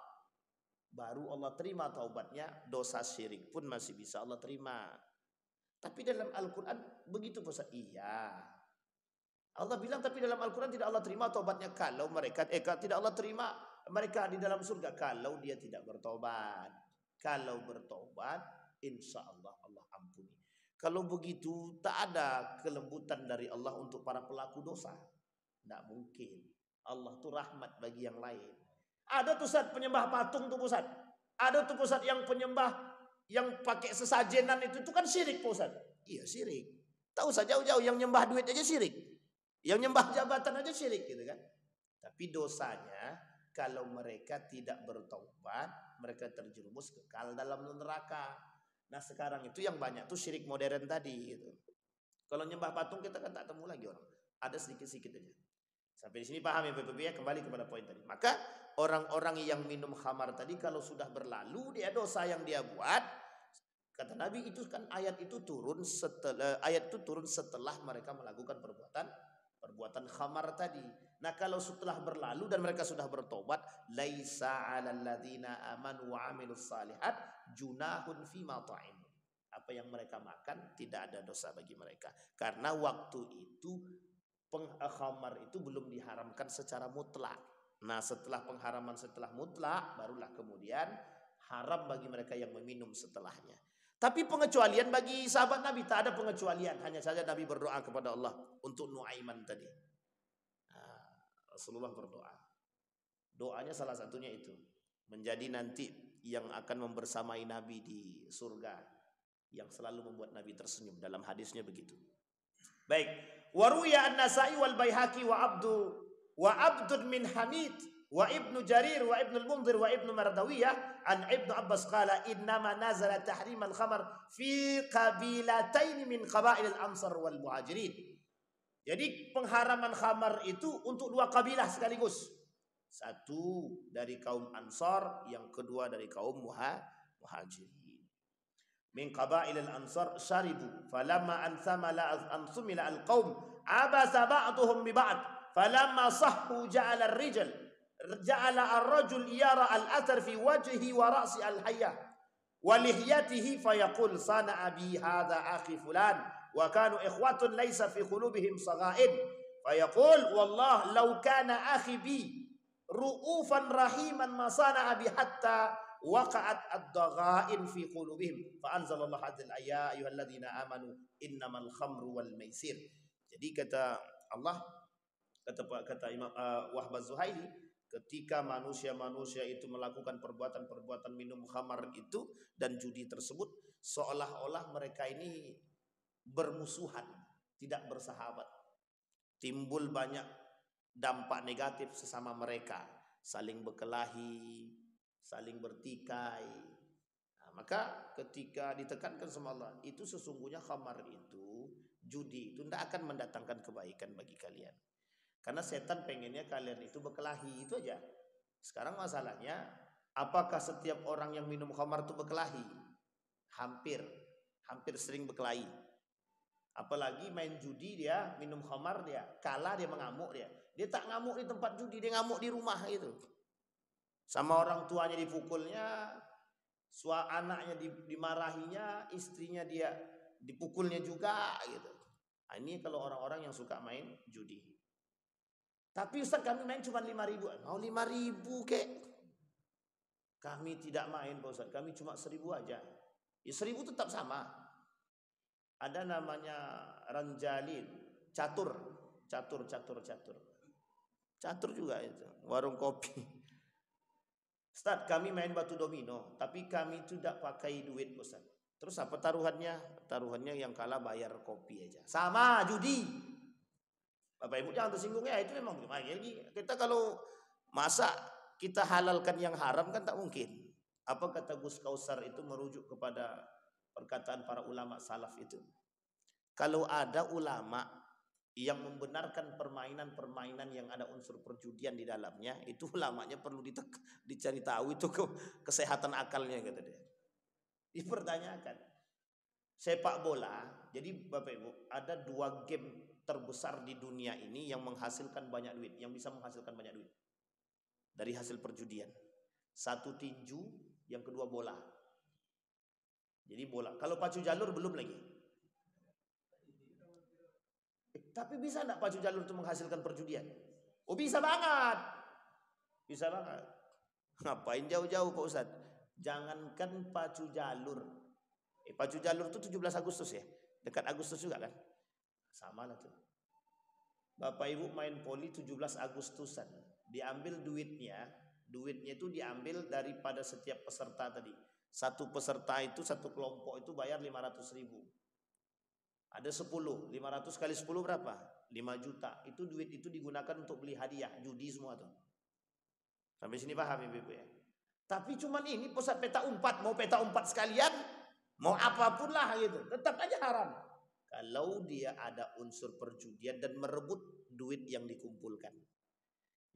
baru Allah terima taubatnya. Dosa syirik pun masih bisa Allah terima. Tapi dalam Al-Quran begitu Ustaz. Iya. Allah bilang tapi dalam Al-Quran tidak Allah terima taubatnya kalau mereka tidak Allah terima mereka di dalam surga kalau dia tidak bertobat. Kalau bertobat, insya Allah Allah ampuni. Kalau begitu tak ada kelembutan dari Allah untuk para pelaku dosa. Tidak mungkin. Allah tuh rahmat bagi yang lain. Ada tuh Ustaz penyembah patung tuh Ustaz. Ada tuh Ustaz yang penyembah yang pakai sesajenan itu kan syirik Ustaz. Iya syirik. Tahu saja jauh-jauh yang nyembah duit aja syirik. Yang nyembah jabatan aja syirik gitu kan. Tapi dosanya kalau mereka tidak bertobat, mereka terjerumus kekal dalam neraka. Nah sekarang itu yang banyak tuh syirik modern tadi gitu. Kalau nyembah patung kita kan tak temu lagi orang. Ada sedikit-sedikit aja. Sampai di sini paham ya Bapak ya, kembali kepada poin tadi. Maka orang-orang yang minum khamar tadi kalau sudah berlalu dia dosa yang dia buat, kata Nabi itu kan ayat itu turun setelah mereka melakukan perbuatan khamar tadi. Nah, kalau setelah berlalu dan mereka sudah bertobat, laisa 'alal ladzina amanu wa 'amilus shalihat junahun fima ta'imu. Apa yang mereka makan tidak ada dosa bagi mereka. Karena waktu itu khamar itu belum diharamkan secara mutlak. Nah, setelah pengharaman setelah mutlak barulah kemudian haram bagi mereka yang meminum setelahnya. Tapi pengecualian bagi sahabat Nabi tak ada pengecualian, hanya saja Nabi berdoa kepada Allah untuk Nuaiman tadi. Nah, Rasulullah berdoa. Doanya salah satunya itu menjadi nanti yang akan membersamai Nabi di surga, yang selalu membuat Nabi tersenyum. Dalam hadisnya begitu. Baik, waruya an-Nasa'i wal Baihaqi wa Abdun min Hamid wa Ibnu Jarir wa Ibnu al-Mundhir wa Ibnu Mardawiyah an Ibnu Abbas qala innama nazala tahrim al-khamar fi qabilatayn min qabail al-Ansar wal Muhajirin. Jadi pengharaman khamar itu untuk dua kabilah sekaligus. Satu dari kaum Ansar, yang kedua dari kaum Muhajirin. Min qabail al-Ansar syaribu falamma ansumila al-qaum abasa ba'duhum bi ba'd falamma sahhu ja'ala ar-rajul yara al-athar fi wajhihi wa ra'si al-hayya wa lihyatihi fayaqul sana abi hadha akhi fulan wa kanu ikhwatun laysa fi qulubihim saghain fayaqul wallah law kana akhi bi ru'ufan rahiman ma sana abi hatta waqa'at ad-daghain fi qulubihim fa anzalallahu hadzal ayat ayyuhalladzina amanu innamal khamru wal maisir. Jadi kata Allah, kata Imam Wahb Az-Zuhaili, ketika manusia-manusia itu melakukan perbuatan-perbuatan minum khamar itu dan judi tersebut, seolah-olah mereka ini bermusuhan, tidak bersahabat. Timbul banyak dampak negatif sesama mereka, saling berkelahi, saling bertikai. Nah, maka ketika ditekankan sama Allah, itu sesungguhnya khamar itu, judi itu tidak akan mendatangkan kebaikan bagi kalian. Karena setan pengennya kalian itu berkelahi, itu aja. Sekarang masalahnya, apakah setiap orang yang minum khamar itu berkelahi? Hampir sering berkelahi. Apalagi main judi dia, minum khamar dia, kalah dia mengamuk dia. Dia tak ngamuk di tempat judi, dia ngamuk di rumah itu. Sama orang tuanya dipukulnya, anaknya dimarahinya, istrinya dia dipukulnya juga gitu. Nah, ini kalau orang-orang yang suka main judi. Tapi Ustaz kami main cuma 5.000. Mau 5.000 kek. Kami tidak main Pak Ustaz, kami cuma 1.000 aja. Ya 1.000 tetap sama. Ada namanya ranjalin, catur juga itu, warung kopi. Ustaz kami main batu domino, tapi kami tidak pakai duit Ustaz. Terus apa taruhannya? Taruhannya yang kalah bayar kopi aja. Sama judi. Bapak Ibu jangan tersinggung ya, itu memang jadi kita kalau masa kita halalkan yang haram kan tak mungkin. Apa kata Gus Kausar itu merujuk kepada perkataan para ulama salaf itu. Kalau ada ulama yang membenarkan permainan-permainan yang ada unsur perjudian di dalamnya, itu ulamanya perlu dicari tahu itu kesehatan akalnya kata dia. Dipertanyakan. Sepak bola, jadi Bapak Ibu, ada 2 game terbesar di dunia ini yang menghasilkan banyak duit, yang bisa menghasilkan banyak duit dari hasil perjudian. Satu tinju, yang kedua bola. Jadi bola. Kalau pacu jalur belum lagi. Tapi bisa enggak pacu jalur itu menghasilkan perjudian? Oh bisa banget. Bisa banget. Ngapain jauh-jauh Pak Ustadz? Jangankan pacu jalur. Pacu jalur itu 17 Agustus ya. Dekat Agustus juga kan? Sama lah tuh. Bapak Ibu main poli 17 Agustusan. Diambil duitnya. Duitnya itu diambil daripada setiap peserta tadi. Satu peserta itu, satu kelompok itu bayar 500.000. Ada 10, 500 kali 10 berapa? 5 juta. Itu duit itu digunakan untuk beli hadiah, judi semua tuh. Sampai sini paham Ibu ya? Tapi cuman ini pusat peta umpat, mau peta umpat sekalian, mau apapun lah gitu, tetap aja haram. Kalau dia ada unsur perjudian dan merebut duit yang dikumpulkan.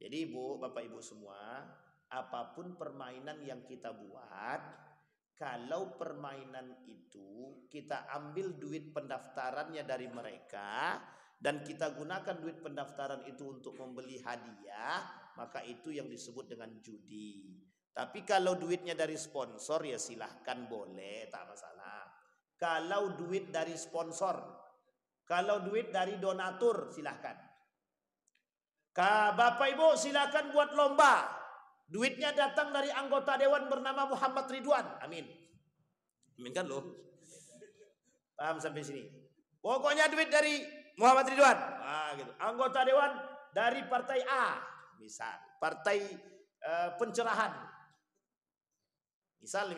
Jadi Ibu, Bapak Ibu semua, apapun permainan yang kita buat, kalau permainan itu kita ambil duit pendaftarannya dari mereka dan kita gunakan duit pendaftaran itu untuk membeli hadiah, maka itu yang disebut dengan judi. Tapi kalau duitnya dari sponsor ya silahkan boleh, tak masalah. Kalau duit dari sponsor, kalau duit dari donatur silahkan. Bapak Ibu silahkan buat lomba. Duitnya datang dari anggota dewan bernama Muhammad Ridwan. Amin. Amin kan loh. Paham sampai sini? Pokoknya duit dari Muhammad Ridwan. Gitu. Anggota dewan dari partai A. Misal. Partai pencerahan. Misal.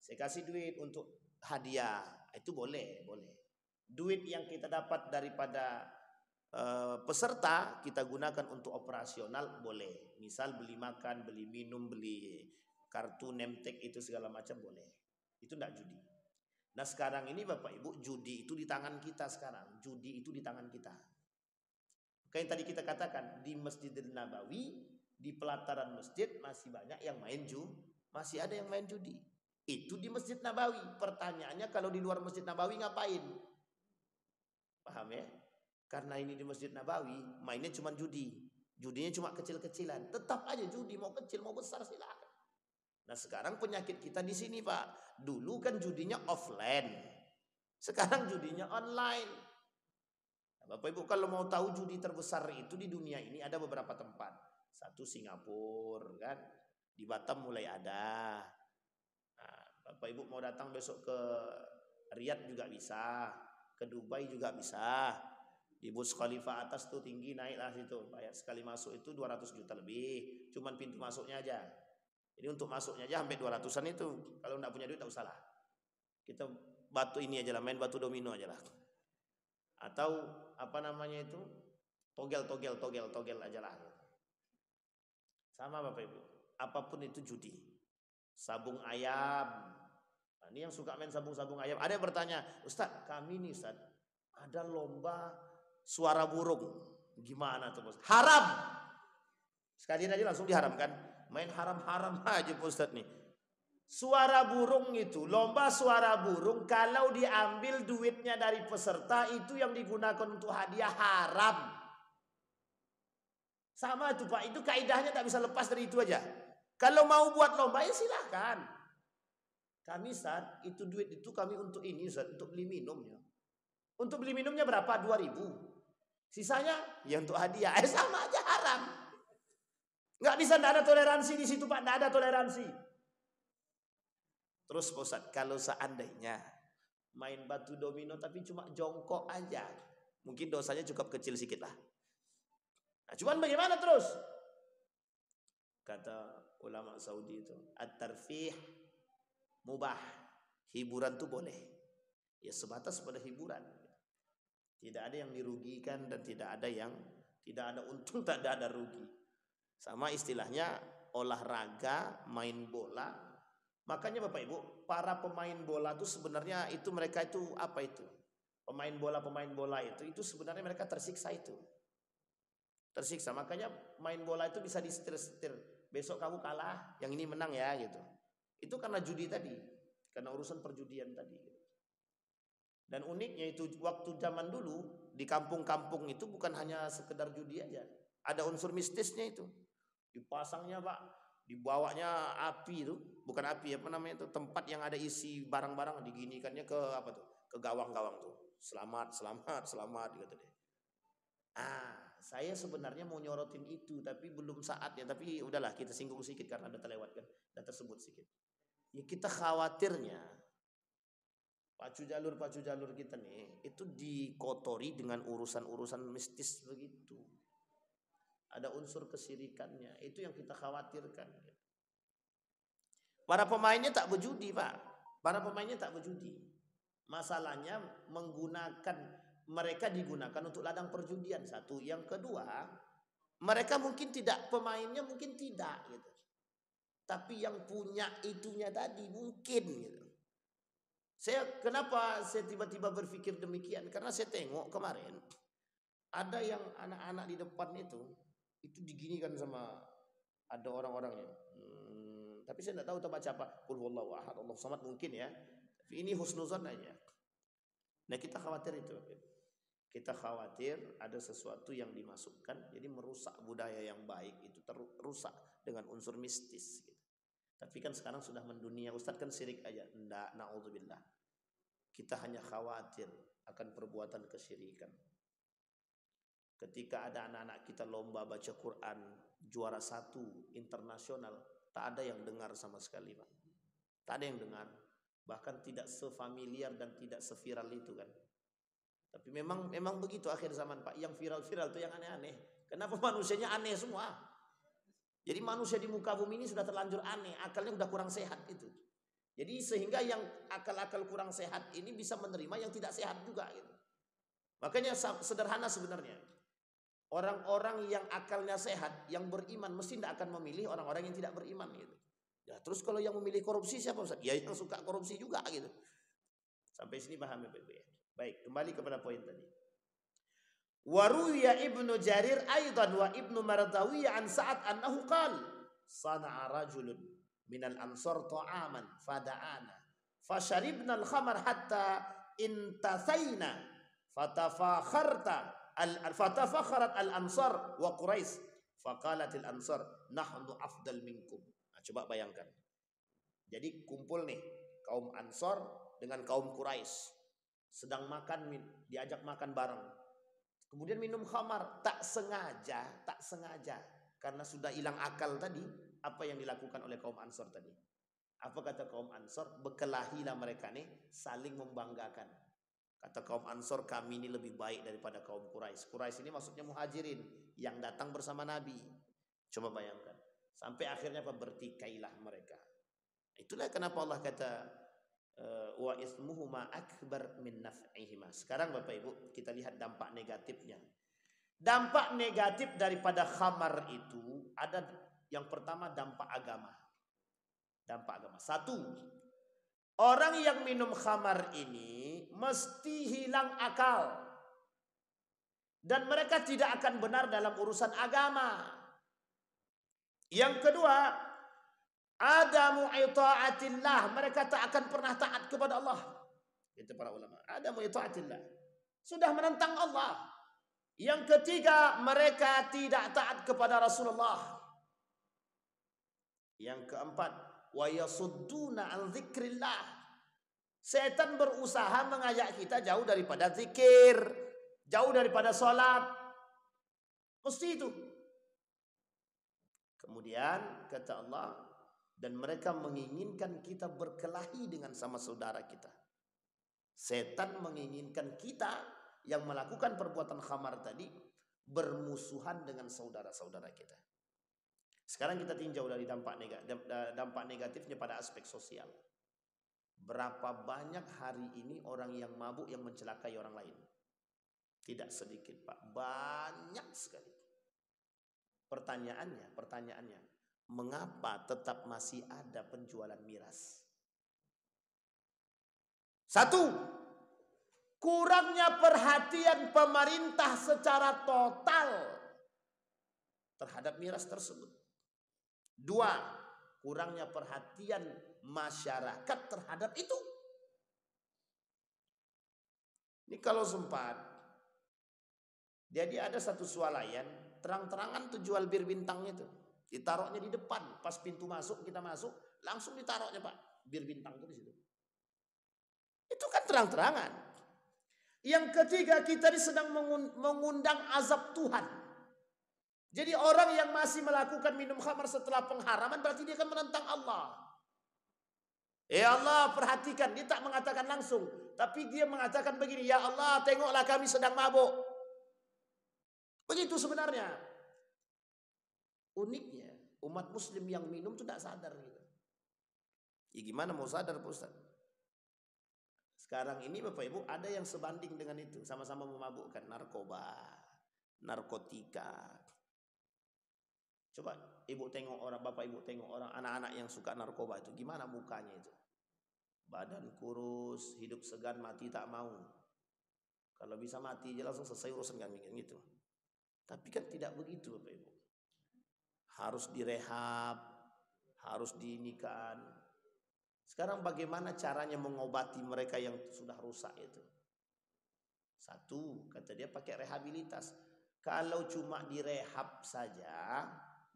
Saya kasih duit untuk hadiah. Itu boleh. Duit yang kita dapat daripada peserta kita gunakan untuk operasional boleh. Misal beli makan, beli minum, beli kartu nemtek itu segala macam boleh. Itu enggak judi. Nah sekarang ini Bapak Ibu judi itu di tangan kita sekarang. Judi itu di tangan kita. Kayak yang tadi kita katakan di Masjidil Nabawi, di pelataran masjid masih banyak yang main masih ada yang main judi. Itu di Masjid Nabawi. Pertanyaannya kalau di luar Masjid Nabawi ngapain? Paham ya? Karena ini di Masjid Nabawi, mainnya cuma judi. Judinya cuma kecil-kecilan. Tetap aja judi, mau kecil mau besar silakan. Nah sekarang penyakit kita di sini Pak. Dulu kan judinya offline. Sekarang judinya online. Nah, Bapak Ibu kalau mau tahu judi terbesar itu di dunia ini ada beberapa tempat. Satu Singapura kan. Di Batam mulai ada. Nah, Bapak Ibu mau datang besok ke Riyadh juga bisa. Ke Dubai juga bisa. Di Burj Khalifa atas tuh tinggi naiklah situ. Bayar sekali masuk itu 200 juta lebih. Cuman pintu masuknya aja. Jadi untuk masuknya aja sampai 200-an itu. Kalau enggak punya duit tak usah lah. Kita batu ini aja lah, main batu domino aja lah. Atau apa namanya itu? Togel aja lah. Sama Bapak Ibu. Apapun itu judi. Sabung ayam. Nah, ini yang suka main sabung ayam. Ada yang bertanya, Ustaz, kami nih Ustaz, ada lomba suara burung. Gimana tuh Bos? Haram. Sekalian aja langsung diharamkan. Main haram-haram aja Pak Ustadz nih. Suara burung itu, lomba suara burung kalau diambil duitnya dari peserta itu yang digunakan untuk hadiah haram. Sama itu Pak, itu kaidahnya tak bisa lepas dari itu aja. Kalau mau buat lomba ya silahkan. Kami Ustadz, itu duit itu kami untuk ini Ustadz, untuk beli minumnya. Untuk beli minumnya berapa? 2.000. Sisanya ya untuk hadiah. Sama aja haram. Nggak bisa, nggak ada toleransi di situ Pak, nggak ada toleransi. Terus Pak Ustadz, kalau seandainya main batu domino tapi cuma jongkok aja, mungkin dosanya cukup kecil sedikit lah. Nah, cuman bagaimana terus? Kata ulama Saudi itu, at-tarfih mubah. Hiburan tuh boleh. Ya sebatas pada hiburan. Tidak ada yang dirugikan dan tidak ada untung, tak ada rugi. Sama istilahnya olahraga, main bola. Makanya Bapak Ibu, para pemain bola itu sebenarnya itu mereka itu apa itu? Pemain bola itu sebenarnya mereka tersiksa itu. Tersiksa, makanya main bola itu bisa disetir-setir. Besok kamu kalah, yang ini menang ya gitu. Itu karena judi tadi, karena urusan perjudian tadi. Dan uniknya itu waktu zaman dulu di kampung-kampung itu bukan hanya sekedar judi aja. Ada unsur mistisnya itu. Dipasangnya Pak, dibawanya api itu, bukan api apa namanya itu, tempat yang ada isi barang-barang diginikannya ke apa tuh? Ke gawang-gawang tuh. Selamat gitu deh. Saya sebenarnya mau nyorotin itu, tapi belum saatnya. Tapi udahlah, kita singgung sedikit karena udah terlewat kan, udah tersebut sedikit. Ya kita khawatirnya pacu jalur kita nih itu dikotori dengan urusan-urusan mistis begitu. Ada unsur kesyirikannya, itu yang kita khawatirkan. Para pemainnya tak berjudi, Pak. Para pemainnya tak berjudi. Masalahnya mereka digunakan untuk ladang perjudian, satu. Yang kedua, mereka mungkin tidak, pemainnya mungkin tidak gitu. Tapi yang punya itunya tadi mungkin gitu. Kenapa saya tiba-tiba berpikir demikian? Karena saya tengok kemarin ada yang anak-anak di depan itu diginikan sama ada orang-orangnya. Tapi saya tidak tahu baca apa. Qul huwallahu ahad, Allahu samad mungkin ya. Tapi ini husnuzan aja. Nah kita khawatir itu. Kita khawatir ada sesuatu yang dimasukkan, jadi merusak budaya yang baik itu terusak dengan unsur mistis. Gitu. Tapi kan sekarang sudah mendunia, Ustadz kan syirik aja. Enggak, na'udzubillah. Kita hanya khawatir akan perbuatan kesyirikan. Ketika ada anak-anak kita lomba baca Quran, juara 1 internasional, tak ada yang dengar sama sekali, Pak. Tak ada yang dengar. Bahkan tidak sefamiliar dan tidak seviral itu kan. Tapi memang begitu akhir zaman, Pak. Yang viral-viral itu yang aneh-aneh. Kenapa manusianya aneh semua? Jadi manusia di muka bumi ini sudah terlanjur aneh. Akalnya udah kurang sehat itu. Jadi sehingga yang akal-akal kurang sehat ini bisa menerima yang tidak sehat juga gitu. Makanya sederhana sebenarnya. Orang-orang yang akalnya sehat, yang beriman mesti tidak akan memilih orang-orang yang tidak beriman gitu. Ya, terus kalau yang memilih korupsi siapa, Ustaz? Ya yang suka korupsi juga gitu. Sampai sini paham ya, Bapak? Baik, kembali kepada poin tadi. Waruya Ibnu Jarir aidan wa Ibnu Mardawi an Sa'ad annahu qala sana'a rajulun minal ansar ta'aman fada'ana fasharibna al-khamar hatta intasaina fatafakharat al-ansar wa Quraisy faqalat al-ansar nahnu afdal minkum. Nah, coba bayangkan. Jadi kumpul nih kaum Ansar dengan kaum Quraisy. Sedang makan, diajak makan bareng. Kemudian minum khamar, tak sengaja, karena sudah hilang akal tadi, apa yang dilakukan oleh kaum Ansar tadi? Apa kata kaum Ansar? Bekelahilah mereka nih, saling membanggakan. Kata kaum Ansar, kami ini lebih baik daripada kaum Quraisy. Quraisy ini maksudnya muhajirin, yang datang bersama Nabi. Coba bayangkan. Sampai akhirnya bertikailah mereka. Itulah kenapa Allah kata, wa ismuhuma akbar min naf'ihima. Sekarang Bapak Ibu kita lihat dampak negatifnya. Dampak negatif daripada khamar itu ada yang pertama dampak agama. Dampak agama. Satu, orang yang minum khamar ini mesti hilang akal. Dan mereka tidak akan benar dalam urusan agama. Yang kedua, adamu ita'atillah, mereka tak akan pernah taat kepada Allah. Itu para ulama. Adamu ita'atillah, sudah menentang Allah. Yang ketiga, mereka tidak taat kepada Rasulullah. Yang keempat, wa yasudduna an dzikrillah, setan berusaha mengajak kita jauh daripada zikir, jauh daripada sholat. Mesti itu. Kemudian kata Allah, dan mereka menginginkan kita berkelahi dengan sama saudara kita. Setan menginginkan kita yang melakukan perbuatan khamar tadi bermusuhan dengan saudara-saudara kita. Sekarang kita tinjau dari dampak negatifnya pada aspek sosial. Berapa banyak hari ini orang yang mabuk yang mencelakai orang lain? Tidak sedikit, Pak. Banyak sekali. Pertanyaannya, mengapa tetap masih ada penjualan miras? Satu, kurangnya perhatian pemerintah secara total terhadap miras tersebut. Dua, kurangnya perhatian masyarakat terhadap itu. Ini kalau sempat, jadi ada satu swalayan, terang-terangan tuh jual bir bintang itu. Ditaruhnya di depan, pas pintu masuk, kita masuk, langsung ditaruhnya Pak, bir bintang itu di situ. Itu kan terang-terangan. Yang ketiga, kita ini sedang mengundang azab Tuhan. Jadi orang yang masih melakukan minum khamar setelah pengharaman berarti dia akan menentang Allah. Ya Allah, perhatikan, dia tak mengatakan langsung, tapi dia mengatakan begini, ya Allah, tengoklah kami sedang mabuk. Begitu sebenarnya. Uniknya, umat muslim yang minum itu tidak sadar gitu. Ya gimana mau sadar Pak Ustaz? Sekarang ini Bapak Ibu ada yang sebanding dengan itu, sama-sama memabukkan narkoba, narkotika. Coba Ibu tengok orang, Bapak Ibu tengok orang anak-anak yang suka narkoba itu, gimana mukanya itu? Badan kurus, hidup segan, mati tak mau. Kalau bisa mati aja langsung selesai urusan kan gitu. Tapi kan tidak begitu Bapak Ibu. Harus direhab, harus diinikan. Sekarang bagaimana caranya mengobati mereka yang sudah rusak itu? Satu, kata dia pakai rehabilitas. Kalau cuma direhab saja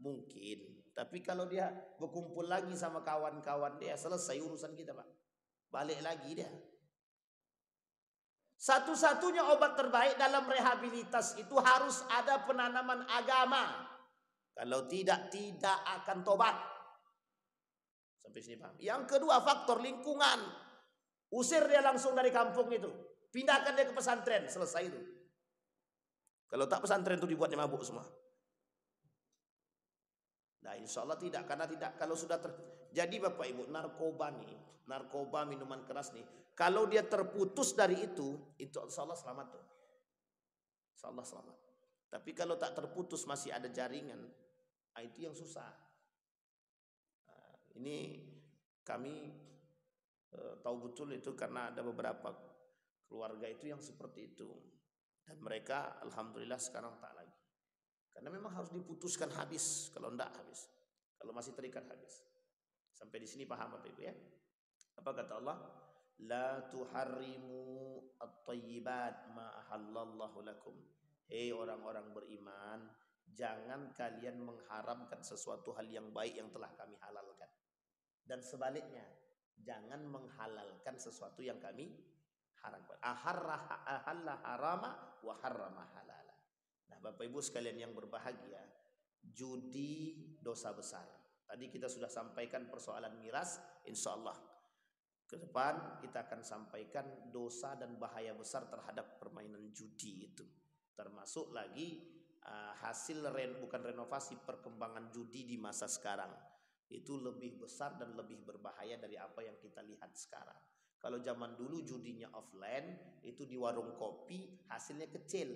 mungkin, tapi kalau dia berkumpul lagi sama kawan-kawan dia, selesai urusan kita Pak. Balik lagi dia. Satu-satunya obat terbaik dalam rehabilitas itu harus ada penanaman agama. Kalau tidak akan tobat. Sampai sini paham. Yang kedua, faktor lingkungan. Usir dia langsung dari kampung itu. Pindahkan dia ke pesantren. Selesai itu. Kalau tak pesantren itu dibuatnya mabuk semua. Nah insya Allah tidak. Karena tidak. Kalau sudah jadi Bapak Ibu, narkoba nih. Narkoba, minuman keras nih. Kalau dia terputus dari itu insya Allah selamat tuh. Insya Allah selamat. Tapi kalau tak terputus masih ada jaringan. Nah, itu yang susah. Nah, ini kami tahu betul itu karena ada beberapa keluarga itu yang seperti itu. Dan mereka alhamdulillah sekarang tak lagi. Karena memang harus diputuskan habis. Kalau enggak habis. Kalau masih terikat habis. Sampai di sini paham Bapak Ibu ya. Apa kata Allah? La tuharrimu at-tayyibat ma ahallallahu lakum. Hei orang-orang beriman, jangan kalian mengharamkan sesuatu hal yang baik yang telah kami halalkan. Dan sebaliknya, jangan menghalalkan sesuatu yang kami haramkan. Ahalla harama wa harrama halala. Nah, Bapak Ibu sekalian yang berbahagia, judi dosa besar. Tadi kita sudah sampaikan persoalan miras, insyaallah ke depan kita akan sampaikan dosa dan bahaya besar terhadap permainan judi itu. Termasuk lagi hasil bukan renovasi, perkembangan judi di masa sekarang. Itu lebih besar dan lebih berbahaya dari apa yang kita lihat sekarang. Kalau zaman dulu judinya offline, itu di warung kopi, hasilnya kecil.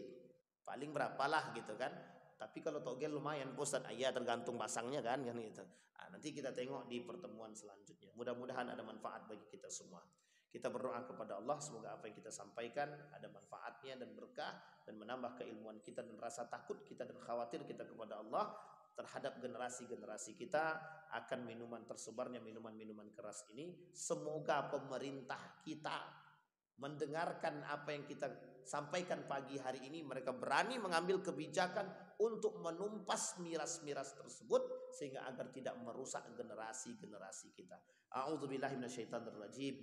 Paling berapalah gitu kan. Tapi kalau togel lumayan Ustaz, ya tergantung pasangnya kan gitu. Nah, nanti kita tengok di pertemuan selanjutnya. Mudah-mudahan ada manfaat bagi kita semua. Kita berdoa kepada Allah semoga apa yang kita sampaikan ada manfaatnya dan berkah dan menambah keilmuan kita dan rasa takut kita dan khawatir kita kepada Allah terhadap generasi-generasi kita akan tersebarnya minuman-minuman keras ini. Semoga pemerintah kita mendengarkan apa yang kita sampaikan pagi hari ini, mereka berani mengambil kebijakan untuk menumpas miras-miras tersebut sehingga agar tidak merusak generasi-generasi kita. A'udzubillahi minasyaitonirrajim.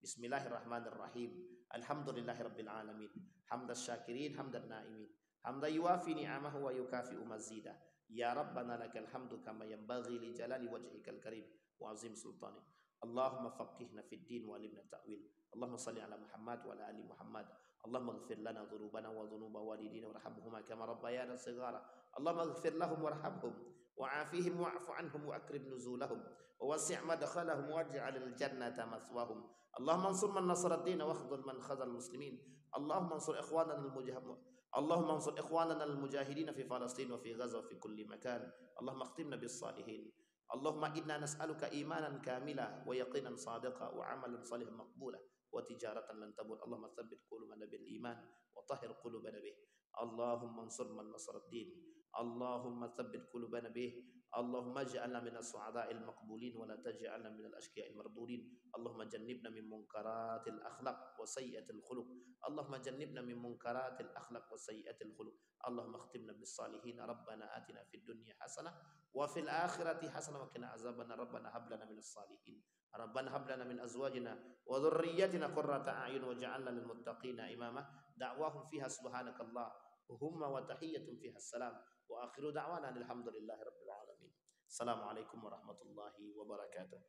Bismillahirrahmanirrahim. Alhamdulillahirabbil alamin. Hamdas syakirin, hamdan naimin. Hamda yuwafi ni'amahu wa yukafi'u mazidah. Ya Rabbana lakal hamdu kama yanbaghi li jalali wajhikal karim wa azim sultani. Allahumma faqihna fid din wa alimna ta'wil. Allahumma salli ala Muhammad wa ala ali Muhammad. Allahumma ighfir lana dhunubana wa dhunuba walidina warhamhuma kama rabbayana shighara. Allahumma ighfir lahum warhamhum wa'afihim wa'fu anhum wa akrim nuzulahum wa wasi' madkhalahum waj'al al-jannata mathwahum. Allahumma ansur man nasara ad-din wa akhdhul man khadhal muslimin. Allahumma ansur ikhwanana al-mujahidin. Allahumma ansur ikhwanana al-mujahidin fi Palestin wa fi Gaza wa fi kulli makan. Allahumma akhtimna bis salihin. Allahumma inna nas'aluka imanan kamila wa yaqinan sadiqa wa amalan salihan maqbula wa tijaratan lan tabur. Allahumma tsabbit qulubana bil iman wa tahhir qulubana bih. Allahumma ansur man nasara ad-din. Allahumma tsabbit qulubana bih. Allahumma ij'alna minas su'ada'il maqbulin wa la taj'alna minal ashqiya'il mardudin. Allahumma jannibna min munkaratil akhlaq wa sayyi'atil khuluq. Allahumma jannibna min munkaratil akhlaq wa sayyi'atil khuluq. Allahumma akhtimna bis salihin. Rabbana atina fid dunya hasanah wa fil akhirati hasanah wa qina azabannar. Rabbana hab lana minas salihin. Rabbana hab lana min azwajina wa dhurriyyatina qurrata a'yun waj'alna lil muttaqina imama. da'wahum fiha subhanakallah wa humma wa tahiyyatun fiha salam wa akhiru da'wana alhamdulillahi rabbil alamin. Assalamualaikum warahmatullahi wabarakatuh.